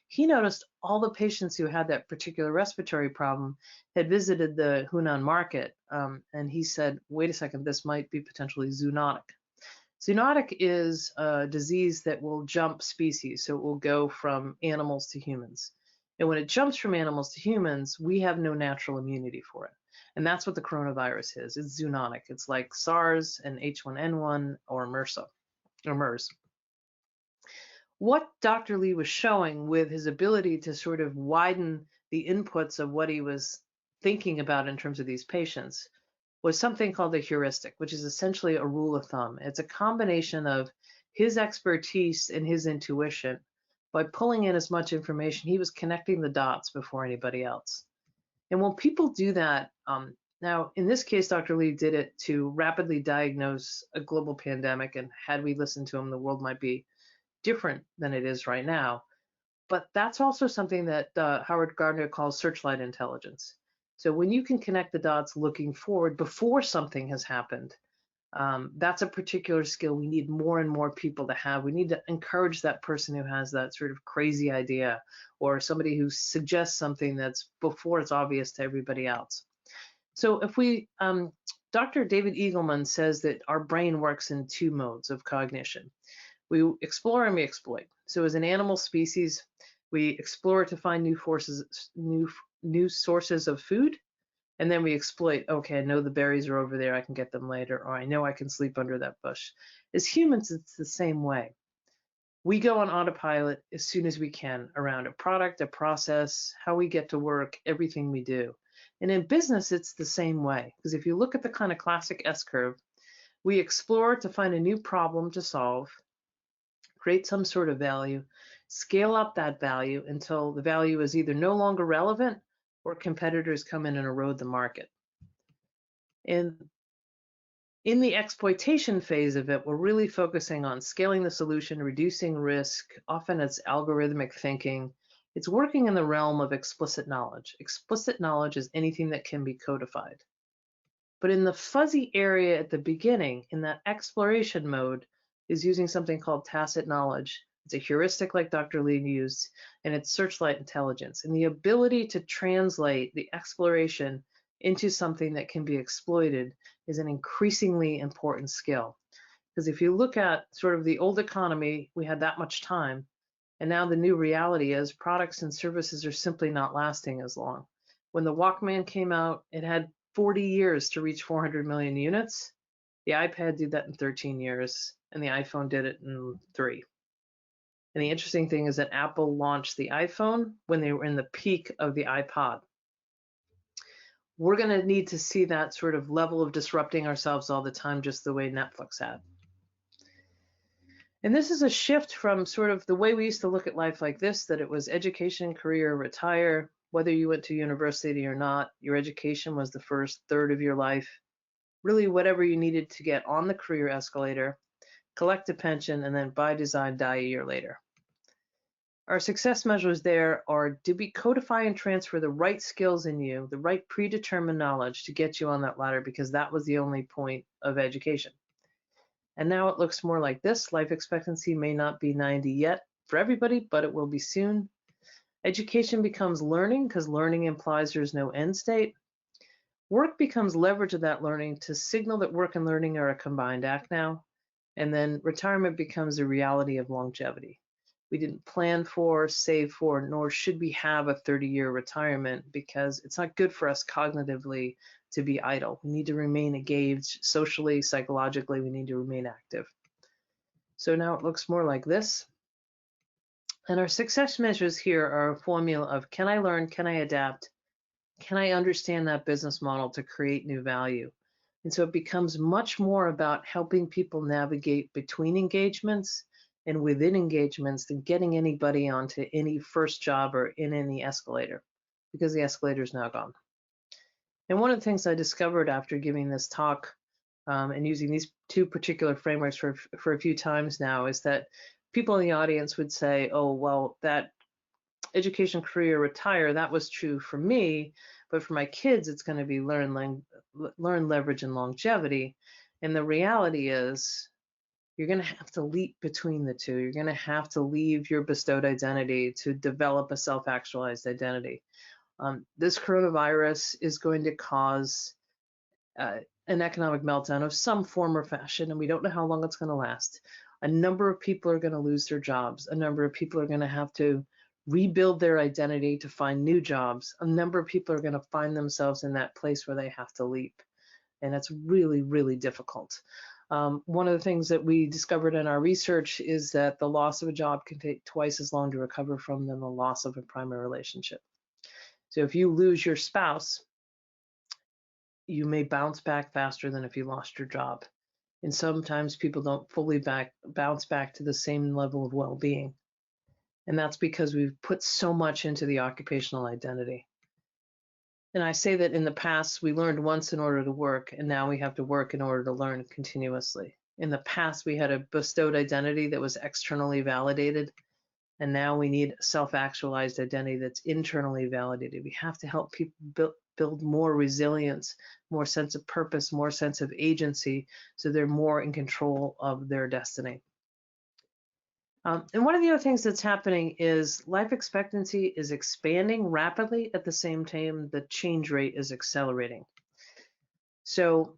He noticed all the patients who had that particular respiratory problem had visited the Hunan market. And he said, wait a second, this might be potentially zoonotic. Zoonotic is a disease that will jump species, so it will go from animals to humans. And when it jumps from animals to humans, we have no natural immunity for it. And that's what the coronavirus is. It's zoonotic. It's like SARS and H1N1 or MERS. What Dr. Lee was showing with his ability to sort of widen the inputs of what he was thinking about in terms of these patients was something called a heuristic, which is essentially a rule of thumb. It's a combination of his expertise and his intuition. By pulling in as much information, he was connecting the dots before anybody else. And when people do that, now in this case, Dr. Lee did it to rapidly diagnose a global pandemic, and had we listened to him, the world might be different than it is right now. But that's also something that Howard Gardner calls searchlight intelligence. So when you can connect the dots looking forward before something has happened, that's a particular skill we need more and more people to have. We need to encourage that person who has that sort of crazy idea, or somebody who suggests something that's before it's obvious to everybody else. So if we Dr. David Eagleman says that our brain works in two modes of cognition. We explore and we exploit. So as an animal species, we explore to find new sources of food, and then we exploit. Okay, I know the berries are over there, I can get them later, or I know I can sleep under that bush. As humans, it's the same way. We go on autopilot as soon as we can around a product, a process, how we get to work, everything we do. And in business, it's the same way. Because if you look at the kind of classic S-curve, we explore to find a new problem to solve, create some sort of value, scale up that value until the value is either no longer relevant or competitors come in and erode the market. And in the exploitation phase of it, we're really focusing on scaling the solution, reducing risk. Often it's algorithmic thinking. It's working in the realm of explicit knowledge. Explicit knowledge is anything that can be codified. But in the fuzzy area at the beginning, in that exploration mode, is using something called tacit knowledge. It's a heuristic like Dr. Lee used, and it's searchlight intelligence. And the ability to translate the exploration into something that can be exploited is an increasingly important skill. Because if you look at sort of the old economy, we had that much time, and now the new reality is products and services are simply not lasting as long. When the Walkman came out, it had 40 years to reach 400 million units. The iPad did that in 13 years, and the iPhone did it in 3. And the interesting thing is that Apple launched the iPhone when they were in the peak of the iPod. We're going to need to see that sort of level of disrupting ourselves all the time, just the way Netflix had. And this is a shift from sort of the way we used to look at life like this, that it was education, career, retire. Whether you went to university or not, your education was the first third of your life. Really, whatever you needed to get on the career escalator, collect a pension, and then by design, die a year later. Our success measures there are, did we codify and transfer the right skills in you, the right predetermined knowledge to get you on that ladder, because that was the only point of education. And now it looks more like this. Life expectancy may not be 90 yet for everybody, but it will be soon. Education becomes learning because learning implies there's no end state. Work becomes leverage of that learning to signal that work and learning are a combined act now. And then retirement becomes a reality of longevity. We didn't plan for, save for, nor should we have a 30-year retirement because it's not good for us cognitively to be idle. We need to remain engaged socially, psychologically, we need to remain active. So now it looks more like this. And our success measures here are a formula of, can I learn, can I adapt, can I understand that business model to create new value? And so it becomes much more about helping people navigate between engagements and within engagements than getting anybody onto any first job or in any escalator, because the escalator is now gone. And one of the things I discovered after giving this talk and using these two particular frameworks for a few times now is that people in the audience would say, oh, well, that education, career, retire, that was true for me, but for my kids, it's going to be learn, leverage, and longevity. And the reality is, you're going to have to leap between the two. You're going to have to leave your bestowed identity to develop a self-actualized identity. This coronavirus is going to cause an economic meltdown of some form or fashion, and we don't know how long it's going to last. A number of people are going to lose their jobs. A number of people are going to have to rebuild their identity to find new jobs. A number of people are going to find themselves in that place where they have to leap. And that's really, really difficult. One of the things that we discovered in our research is that the loss of a job can take twice as long to recover from than the loss of a primary relationship. So if you lose your spouse, you may bounce back faster than if you lost your job. And sometimes people don't fully bounce back to the same level of well-being. And that's because we've put so much into the occupational identity. And I say that in the past, we learned once in order to work, and now we have to work in order to learn continuously. In the past, we had a bestowed identity that was externally validated, and now we need a self-actualized identity that's internally validated. We have to help people build more resilience, more sense of purpose, more sense of agency, so they're more in control of their destiny. And one of the other things that's happening is life expectancy is expanding rapidly. At the same time, the change rate is accelerating. So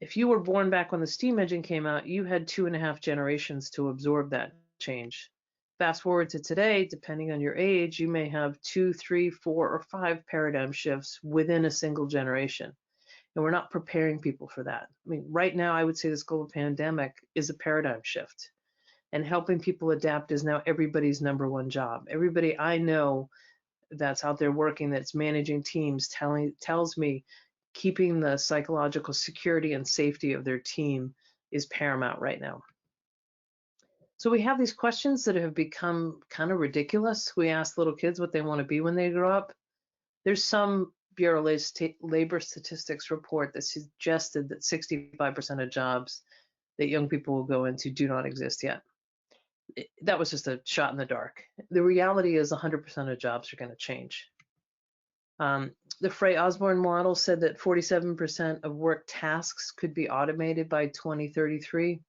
If you were born back when the steam engine came out, you had 2.5 generations to absorb that change. Fast forward to today, depending on your age, you may have 2, 3, 4, or 5 paradigm shifts within a single generation. And we're not preparing people for that. I mean, right now, I would say this global pandemic is a paradigm shift. And helping people adapt is now everybody's #1 job. Everybody I know that's out there working, that's managing teams, tells me keeping the psychological security and safety of their team is paramount right now. So we have these questions that have become kind of ridiculous. We ask little kids what they want to be when they grow up. There's some Bureau of Labor Statistics report that suggested that 65% of jobs that young people will go into do not exist yet. That was just a shot in the dark. The reality is 100% of jobs are going to change. The Frey-Osborne model said that 47% of work tasks could be automated by 2033.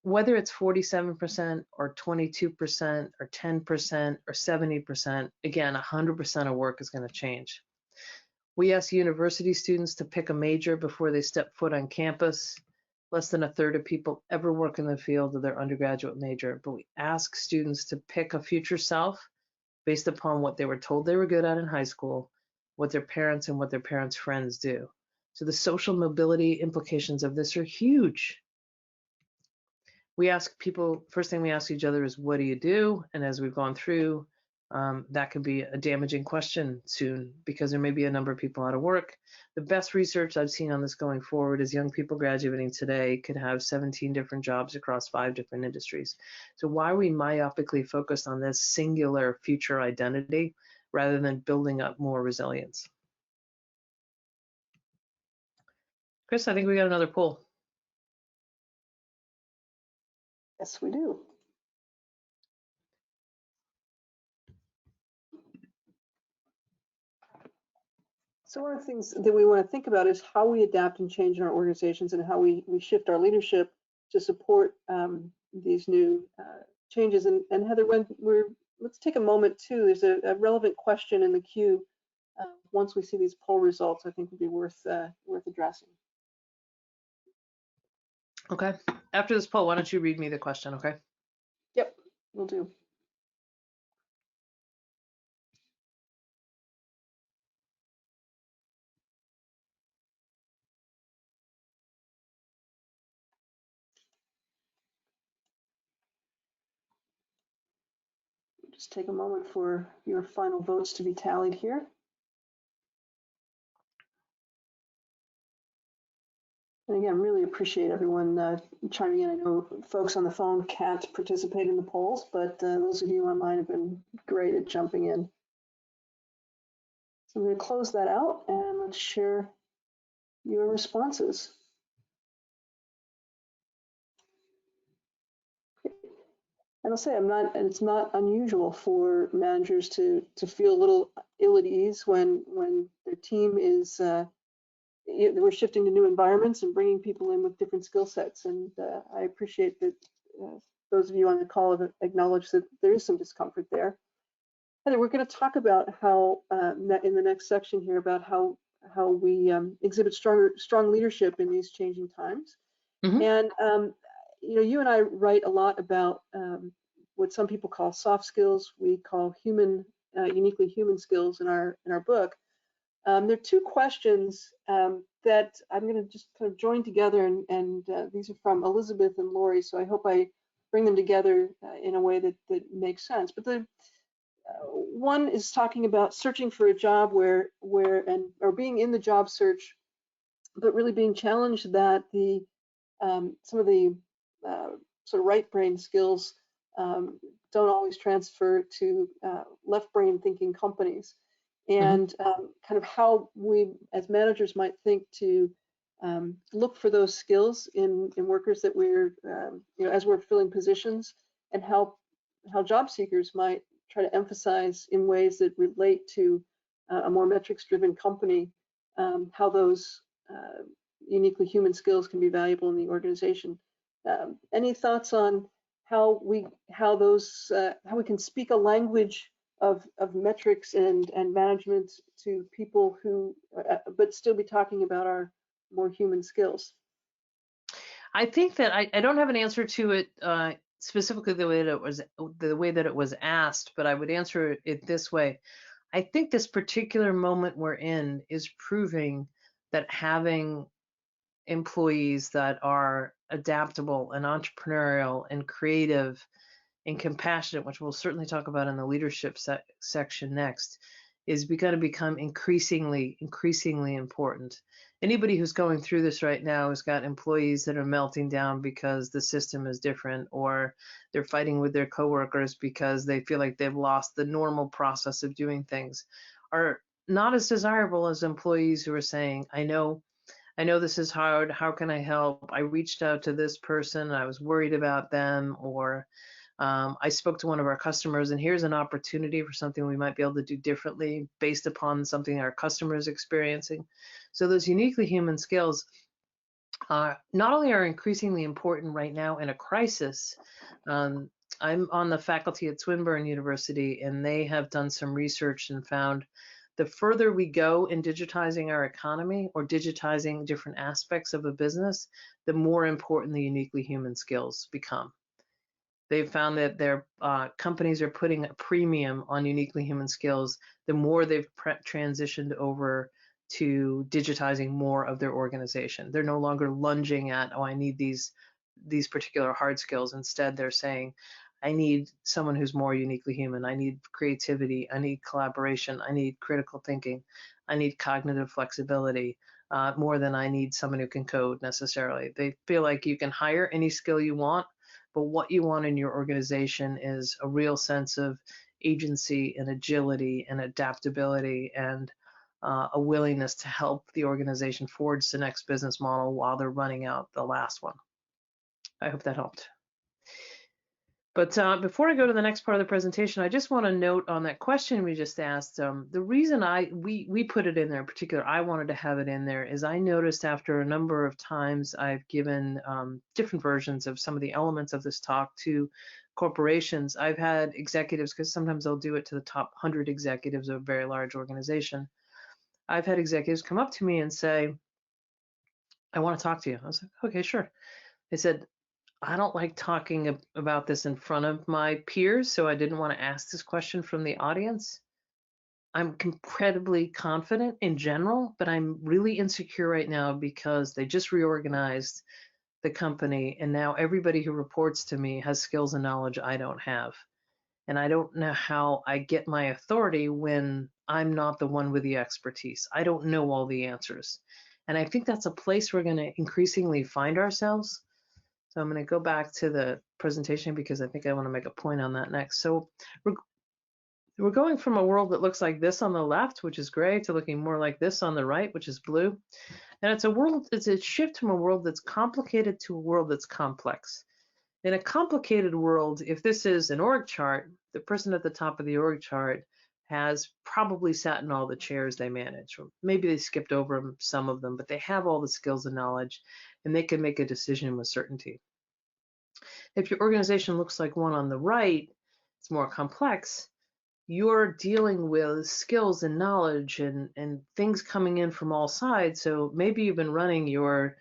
Whether it's 47% or 22% or 10% or 70%, again, 100% of work is going to change. We ask university students to pick a major before they step foot on campus. Less than 1/3 of people ever work in the field of their undergraduate major, but we ask students to pick a future self based upon what they were told they were good at in high school, what their parents and what their parents' friends do. So the social mobility implications of this are huge. We ask people, first thing we ask each other is, what do you do? And as we've gone through, that could be a damaging question soon because there may be a number of people out of work. The best research I've seen on this going forward is young people graduating today could have 17 different jobs across 5 different industries. So why are we myopically focused on this singular future identity rather than building up more resilience? Chris, I think we got another poll. Yes, we do. So one of the things that we want to think about is how we adapt and change in our organizations and how we shift our leadership to support these new changes. And Heather, let's take a moment too. There's a relevant question in the queue. Once we see these poll results, I think would be worth addressing. Okay. After this poll, why don't you read me the question, okay? Yep, will do. Just take a moment for your final votes to be tallied here. And again, really appreciate everyone chiming in. I know folks on the phone can't participate in the polls, but those of you online have been great at jumping in. So I'm going to close that out and let's share your responses. And I'll say it's not unusual for managers to feel a little ill at ease when their team is we're shifting to new environments and bringing people in with different skill sets. And I appreciate that those of you on the call have acknowledged that there is some discomfort there. Heather, we're going to talk about how in the next section here about how we exhibit strong leadership in these changing times. Mm-hmm. And you and I write a lot about what some people call soft skills. We call uniquely human skills in our book. There are 2 questions that I'm going to just kind of join together, and these are from Elizabeth and Lori, so I hope I bring them together in a way that makes sense. But the one is talking about searching for a job or being in the job search, but really being challenged that some of the sort of right brain skills don't always transfer to left brain thinking companies. And kind of how we as managers might think to look for those skills in workers that we're as we're filling positions, and how job seekers might try to emphasize in ways that relate to a more metrics driven company, how those uniquely human skills can be valuable in the organization. Any thoughts on how we can speak a language of metrics and management to people who, but still be talking about our more human skills? I think that I don't have an answer to it specifically the way that it was asked, but I would answer it this way. I think this particular moment we're in is proving that having employees that are adaptable and entrepreneurial and creative and compassionate, which we'll certainly talk about in the leadership section next, is going to become increasingly important. Anybody who's going through this right now has got employees that are melting down because the system is different, or they're fighting with their coworkers because they feel like they've lost the normal process of doing things, are not as desirable as employees who are saying, I know this is hard, how can I help? I reached out to this person, I was worried about them, or I spoke to one of our customers and here's an opportunity for something we might be able to do differently based upon something our customer is experiencing. So those uniquely human skills not only are increasingly important right now in a crisis. I'm on the faculty at Swinburne University, and they have done some research and found the further we go in digitizing our economy or digitizing different aspects of a business, the more important the uniquely human skills become. They've found that their companies are putting a premium on uniquely human skills the more they've transitioned over to digitizing more of their organization. They're no longer lunging at, oh, I need these particular hard skills. Instead, they're saying, I need someone who's more uniquely human. I need creativity. I need collaboration. I need critical thinking. I need cognitive flexibility more than I need someone who can code necessarily. They feel like you can hire any skill you want, but what you want in your organization is a real sense of agency and agility and adaptability and a willingness to help the organization forge the next business model while they're running out the last one. I hope that helped. But before I go to the next part of the presentation, I just want to note on that question we just asked, the reason we put it in there in particular, I wanted to have it in there, is I noticed after a number of times I've given different versions of some of the elements of this talk to corporations. I've had executives, because sometimes they'll do it to the top 100 executives of a very large organization. I've had executives come up to me and say, I want to talk to you. I was like, okay, sure. They said, I don't like talking about this in front of my peers, so I didn't want to ask this question from the audience. I'm incredibly confident in general, but I'm really insecure right now because they just reorganized the company, and now everybody who reports to me has skills and knowledge I don't have. And I don't know how I get my authority when I'm not the one with the expertise. I don't know all the answers. And I think that's a place we're going to increasingly find ourselves. So I'm going to go back to the presentation because I think I want to make a point on that next. So we're going from a world that looks like this on the left, which is gray, to looking more like this on the right, which is blue. And it's a shift from a world that's complicated to a world that's complex. In a complicated world, if this is an org chart, the person at the top of the org chart has probably sat in all the chairs they manage. Or maybe they skipped over some of them, but they have all the skills and knowledge, and they can make a decision with certainty. If your organization looks like one on the right, it's more complex. You're dealing with skills and knowledge and things coming in from all sides. So maybe you've been running your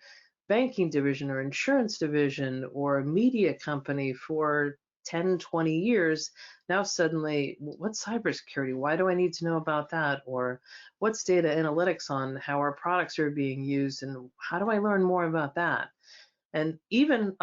banking division or insurance division or a media company for 10, 20 years. Now suddenly, what's cybersecurity? Why do I need to know about that? Or what's data analytics on how our products are being used? And how do I learn more about that? And even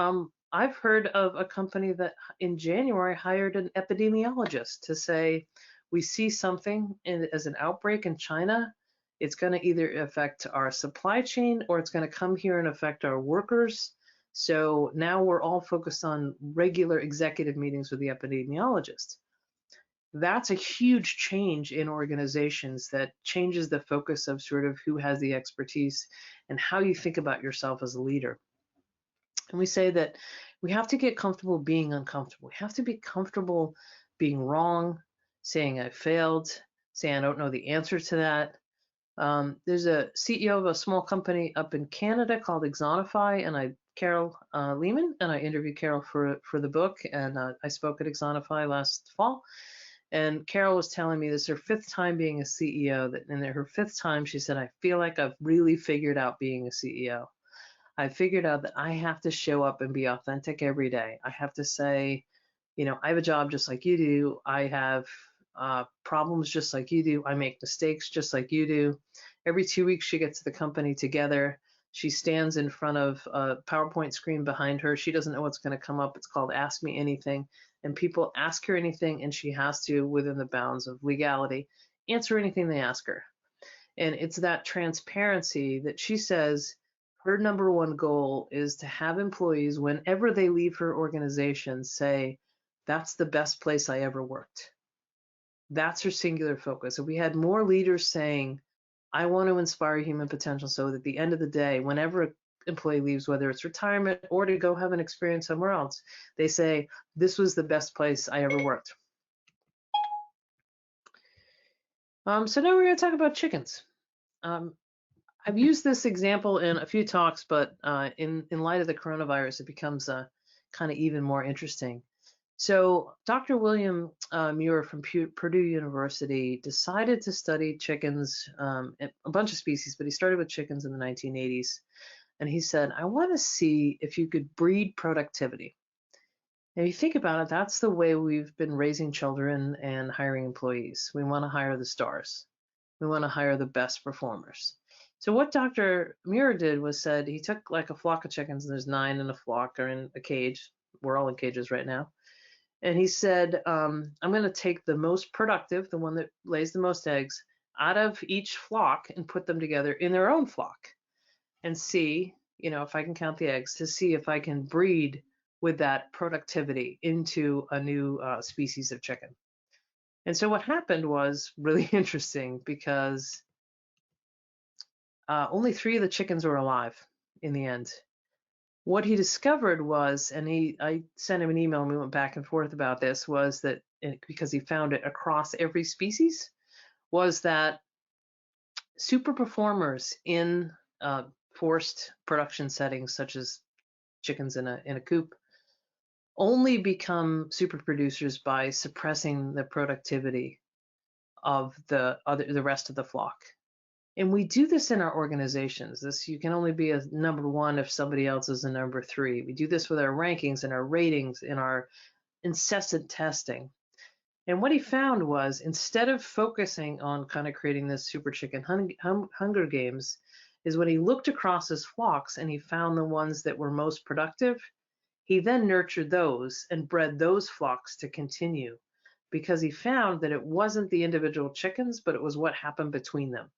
I've heard of a company that in January hired an epidemiologist to say, we see something as an outbreak in China. It's going to either affect our supply chain or it's going to come here and affect our workers. So now we're all focused on regular executive meetings with the epidemiologist. That's a huge change in organizations that changes the focus of sort of who has the expertise and how you think about yourself as a leader. And we say that we have to get comfortable being uncomfortable. We have to be comfortable being wrong, saying I failed, saying I don't know the answer to that. There's a CEO of a small company up in Canada called Exonify, and Carol Lehman, and I interviewed Carol for the book, and I spoke at Exonify last fall. And Carol was telling me this is her 5th time being a CEO, and in her 5th time, she said, I feel like I've really figured out being a CEO. I figured out that I have to show up and be authentic every day. I have to say, you know, I have a job just like you do. I have problems just like you do. I make mistakes just like you do. Every 2 weeks, she gets the company together. She stands in front of a PowerPoint screen behind her. She doesn't know what's going to come up. It's called Ask Me Anything. And people ask her anything, and she has to, within the bounds of legality, answer anything they ask her. And it's that transparency that she says her number one goal is to have employees, whenever they leave her organization, say, that's the best place I ever worked. That's her singular focus. If we had more leaders saying, I want to inspire human potential, so that at the end of the day, whenever an employee leaves, whether it's retirement or to go have an experience somewhere else, they say, this was the best place I ever worked. So now we're going to talk about chickens. I've used this example in a few talks, but in light of the coronavirus, it becomes kind of even more interesting. So Dr. William Muir from Purdue University decided to study chickens, a bunch of species, but he started with chickens in the 1980s. And he said, I want to see if you could breed productivity. And if you think about it, that's the way we've been raising children and hiring employees. We want to hire the stars. We want to hire the best performers. So what Dr. Muir did was said he took like a flock of chickens, and there's 9 in a flock or in a cage. We're all in cages right now. And he said, I'm going to take the most productive, the one that lays the most eggs, out of each flock and put them together in their own flock and see, you know, if I can count the eggs, to see if I can breed with that productivity into a new species of chicken. And so what happened was really interesting, because only 3 of the chickens were alive in the end. What he discovered was, and I sent him an email and we went back and forth about this, was that, because he found it across every species, was that super performers in forced production settings, such as chickens in a coop, only become super producers by suppressing the productivity of the rest of the flock. And we do this in our organizations. You can only be a number 1 if somebody else is a number 3. We do this with our rankings and our ratings and our incessant testing. And what he found was, instead of focusing on kind of creating this super chicken Hunger Games, is when he looked across his flocks and he found the ones that were most productive, he then nurtured those and bred those flocks to continue, because he found that it wasn't the individual chickens, but it was what happened between them.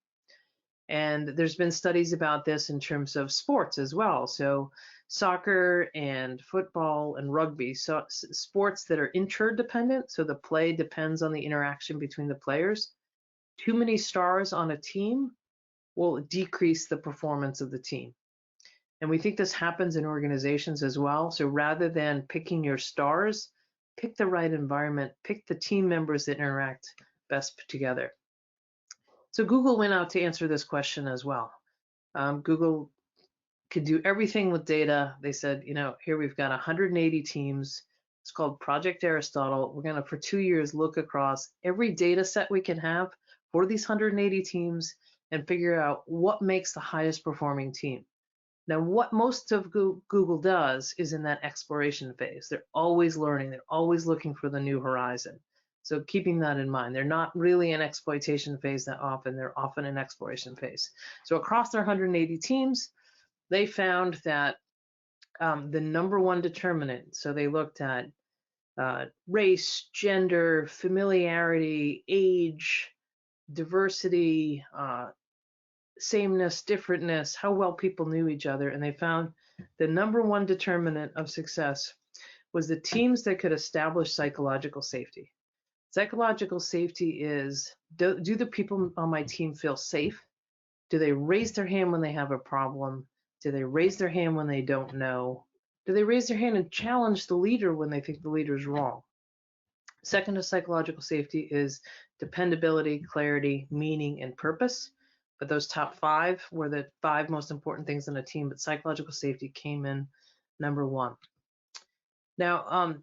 And there's been studies about this in terms of sports as well. So soccer and football and rugby, so sports that are interdependent, so the play depends on the interaction between the players. Too many stars on a team will decrease the performance of the team. And we think this happens in organizations as well. So rather than picking your stars, pick the right environment, pick the team members that interact best together. So Google went out to answer this question as well. Google could do everything with data. They said, you know, here we've got 180 teams. It's called Project Aristotle. We're going to, for 2 years, look across every data set we can have for these 180 teams and figure out what makes the highest performing team. Now, what most of Google does is in that exploration phase. They're always learning. They're always looking for the new horizon. So keeping that in mind, they're not really in exploitation phase that often. They're often in exploration phase. So across their 180 teams, they found that the number 1 determinant, so they looked at race, gender, familiarity, age, diversity, sameness, differentness, how well people knew each other, and they found the number 1 determinant of success was the teams that could establish psychological safety. Psychological safety is, do the people on my team feel safe? Do they raise their hand when they have a problem? Do they raise their hand when they don't know? Do they raise their hand and challenge the leader when they think the leader is wrong? Second to psychological safety is dependability, clarity, meaning, and purpose. But those top 5 were the 5 most important things in a team, but psychological safety came in number 1. Now,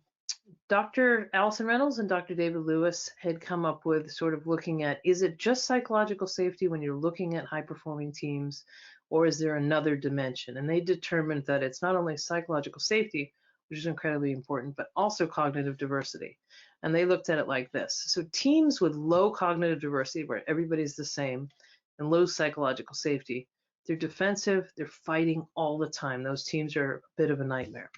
Dr. Allison Reynolds and Dr. David Lewis had come up with sort of looking at, is it just psychological safety when you're looking at high-performing teams, or is there another dimension? And they determined that it's not only psychological safety, which is incredibly important, but also cognitive diversity. And they looked at it like this. So teams with low cognitive diversity, where everybody's the same, and low psychological safety, they're defensive, they're fighting all the time. Those teams are a bit of a nightmare.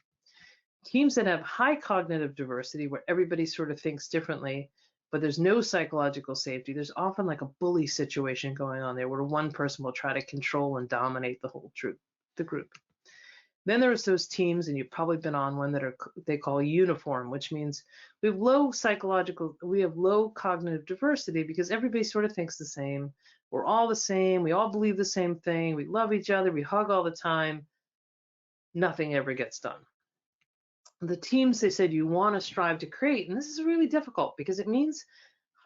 Teams that have high cognitive diversity, where everybody sort of thinks differently, but there's no psychological safety, there's often like a bully situation going on there where one person will try to control and dominate the whole the group. Then there's those teams, and you've probably been on one, that they call uniform, which means we have low cognitive diversity because everybody sort of thinks the same. We're all the same. We all believe the same thing. We love each other. We hug all the time. Nothing ever gets done. The teams, they said, you want to strive to create, and this is really difficult because it means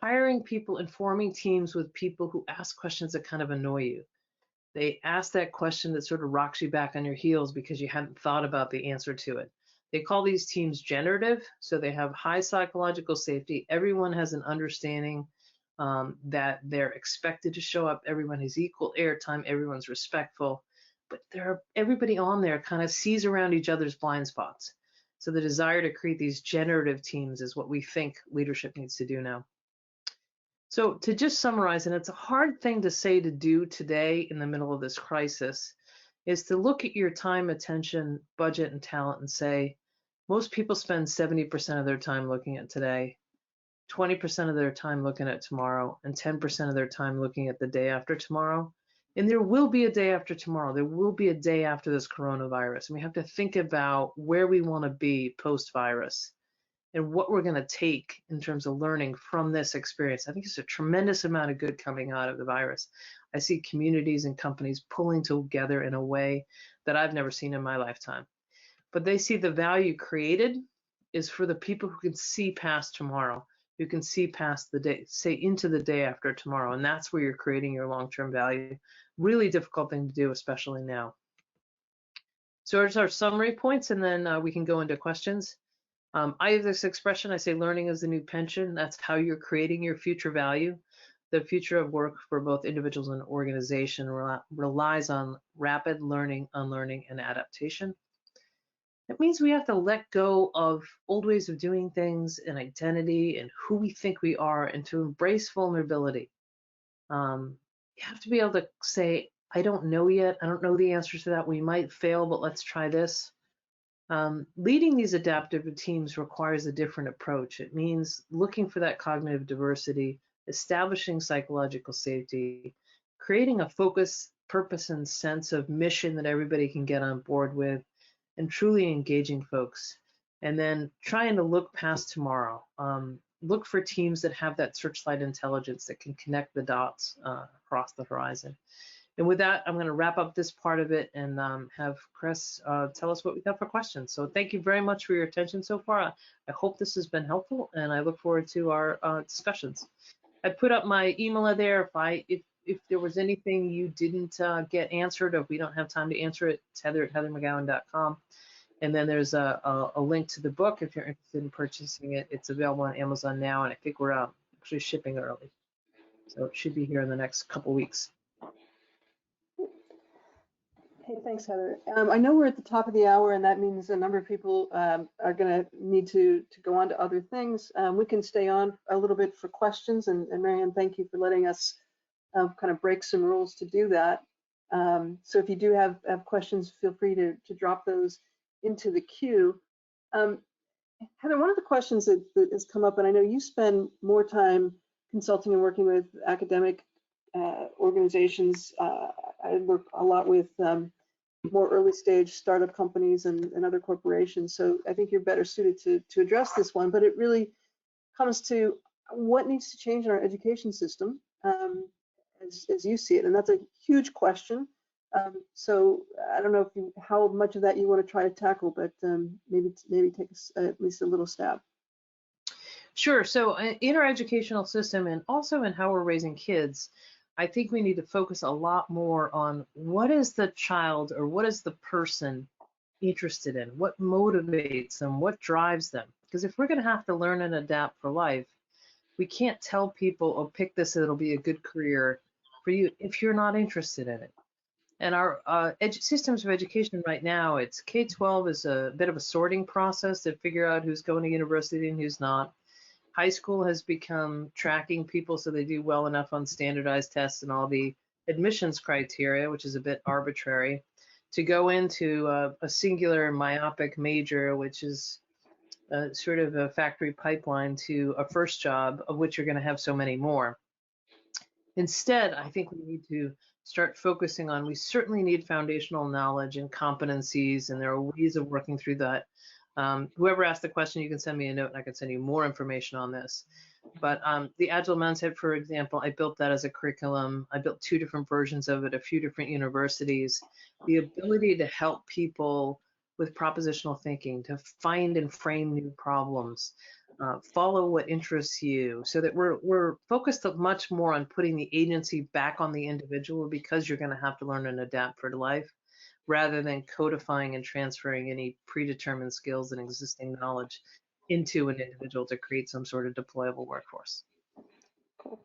hiring people and forming teams with people who ask questions that kind of annoy you. They ask that question that sort of rocks you back on your heels because you hadn't thought about the answer to it. They call these teams generative, so they have high psychological safety. Everyone has an understanding that they're expected to show up. Everyone has equal airtime. Everyone's respectful. But everybody on there kind of sees around each other's blind spots. So the desire to create these generative teams is what we think leadership needs to do now. So to just summarize, and it's a hard thing to say to do today in the middle of this crisis, is to look at your time, attention, budget, and talent and say, most people spend 70% of their time looking at today, 20% of their time looking at tomorrow, and 10% of their time looking at the day after tomorrow. And there will be a day after tomorrow. There will be a day after this coronavirus. And we have to think about where we want to be post-virus and what we're going to take in terms of learning from this experience. I think it's a tremendous amount of good coming out of the virus. I see communities and companies pulling together in a way that I've never seen in my lifetime. But they see the value created is for the people who can see past tomorrow, who can see past the day, say into the day after tomorrow. And that's where you're creating your long-term value. Really difficult thing to do, especially now. So here's our summary points, and then we can go into questions. I have this expression, I say learning is the new pension. That's how you're creating your future value. The future of work for both individuals and organization relies on rapid learning, unlearning, and adaptation. It means we have to let go of old ways of doing things and identity and who we think we are, and to embrace vulnerability. You have to be able to say, I don't know yet. I don't know the answer to that. We might fail, but let's try this. Leading these adaptive teams requires a different approach. It means looking for that cognitive diversity, establishing psychological safety, creating a focus, purpose, and sense of mission that everybody can get on board with, and truly engaging folks. And then trying to look past tomorrow. Look for teams that have that searchlight intelligence that can connect the dots across the horizon. And with that, I'm going to wrap up this part of it and have Chris tell us what we got for questions. So thank you very much for your attention so far. I hope this has been helpful, and I look forward to our discussions. I put up my email there. If there was anything you didn't get answered, or if we don't have time to answer it, it's heather@heathermcgowan.com. And then there's a link to the book if you're interested in purchasing it. It's available on Amazon now, and I think we're actually shipping early. So it should be here in the next couple weeks. Hey, thanks, Heather. I know we're at the top of the hour, and that means a number of people are going to need to go on to other things. We can stay on a little bit for questions, and Marianne, thank you for letting us kind of break some rules to do that. So if you do have questions, feel free to drop those into the queue. Heather, one of the questions that has come up, and I know you spend more time consulting and working with academic organizations. I work a lot with more early stage startup companies and other corporations. So I think you're better suited to address this one, but it really comes to what needs to change in our education system as you see it. And that's a huge question. So I don't know how much of that you want to try to tackle, but maybe take at least a little stab. Sure. So in our educational system, and also in how we're raising kids, I think we need to focus a lot more on what is the child or what is the person interested in, what motivates them, what drives them. Because if we're going to have to learn and adapt for life, we can't tell people, oh, pick this, it'll be a good career for you if you're not interested in it. And our systems of education right now, it's K-12 is a bit of a sorting process to figure out who's going to university and who's not. High school has become tracking people so they do well enough on standardized tests and all the admissions criteria, which is a bit arbitrary, to go into a singular myopic major, which is sort of a factory pipeline to a first job, of which you're going to have so many more. Instead, I think we need to start focusing on, we certainly need foundational knowledge and competencies, and there are ways of working through that. Whoever asked the question, you can send me a note and I can send you more information on this. But the Agile mindset, for example, I built that as a curriculum. I built 2 different versions of it, a few different universities. The ability to help people with propositional thinking, to find and frame new problems, follow what interests you, so that we're focused much more on putting the agency back on the individual, because you're going to have to learn and adapt for life, rather than codifying and transferring any predetermined skills and existing knowledge into an individual to create some sort of deployable workforce. Cool.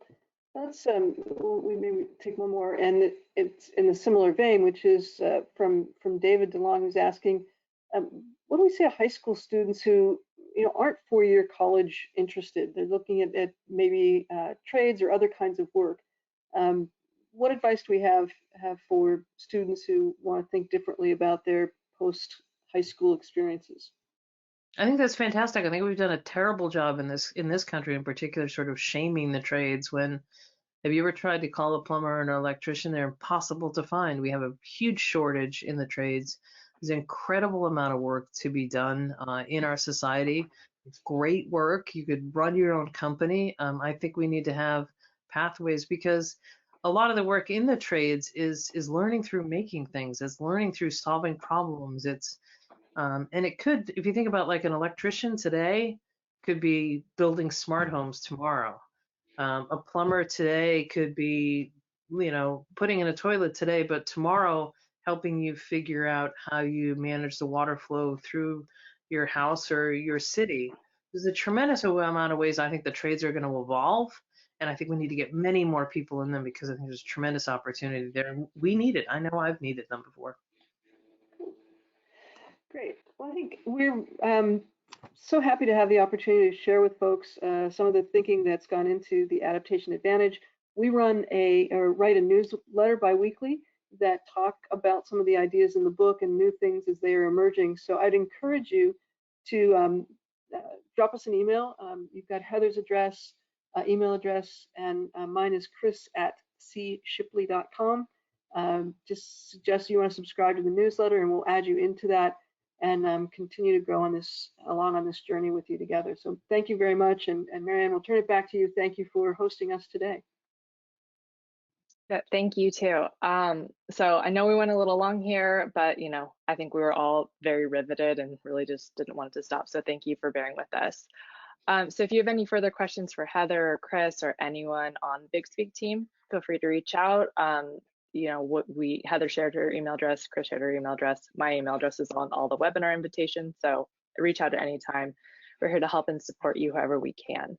Let's we maybe take one more, and it's in a similar vein, which is from David DeLong, who's asking, what do we say to high school students who aren't 4-year college interested? They're looking at maybe trades or other kinds of work. What advice do we have for students who want to think differently about their post high school experiences? I think that's fantastic. I think we've done a terrible job in this country in particular, sort of shaming the trades. When have you ever tried to call a plumber or an electrician? They're impossible to find. We have a huge shortage in the trades. There's an incredible amount of work to be done in our society. It's great work. You could run your own company. I think we need to have pathways, because a lot of the work in the trades is learning through making things. It's learning through solving problems. It's and it could, if you think about like an electrician today, could be building smart homes tomorrow. A plumber today could be, putting in a toilet today, but tomorrow helping you figure out how you manage the water flow through your house or your city. There's a tremendous amount of ways I think the trades are going to evolve, and I think we need to get many more people in them, because I think there's tremendous opportunity there. We need it. I know I've needed them before. Great. Well, I think we're so happy to have the opportunity to share with folks some of the thinking that's gone into the Adaptation Advantage. We run write a newsletter bi-weekly that talk about some of the ideas in the book and new things as they are emerging. So I'd encourage you to drop us an email. You've got Heather's address, email address, and mine is chris@cshipley.com. Just suggest you want to subscribe to the newsletter, and we'll add you into that and continue to grow along on this journey with you together. So thank you very much. And Marianne, we'll turn it back to you. Thank you for hosting us today. Yeah, thank you too. So I know we went a little long here, but I think we were all very riveted and really just didn't want it to stop. So thank you for bearing with us. So if you have any further questions for Heather or Chris or anyone on the BigSpeak team, feel free to reach out. Heather shared her email address, Chris shared her email address. My email address is on all the webinar invitations, so reach out at any time. We're here to help and support you however we can.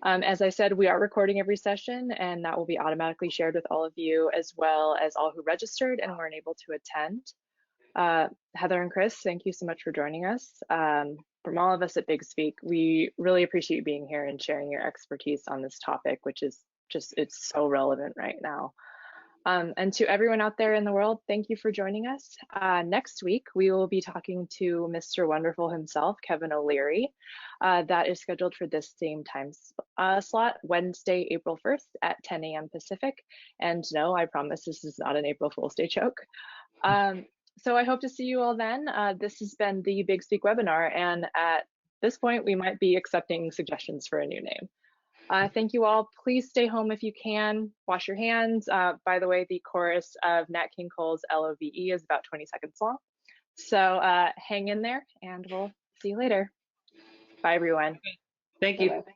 As I said, we are recording every session, and that will be automatically shared with all of you, as well as all who registered and weren't able to attend. Heather and Chris, thank you so much for joining us. From all of us at BigSpeak, we really appreciate you being here and sharing your expertise on this topic, which is it's so relevant right now. And to everyone out there in the world, thank you for joining us. Next week, we will be talking to Mr. Wonderful himself, Kevin O'Leary. That is scheduled for this same time slot, Wednesday, April 1st at 10 a.m. Pacific. And no, I promise this is not an April Fool's Day joke. So I hope to see you all then. This has been the BigSpeak webinar, and at this point, we might be accepting suggestions for a new name. Thank you all. Please stay home if you can. Wash your hands. By the way, the chorus of Nat King Cole's LOVE is about 20 seconds long. So hang in there, and we'll see you later. Bye, everyone. Thank you. Bye-bye.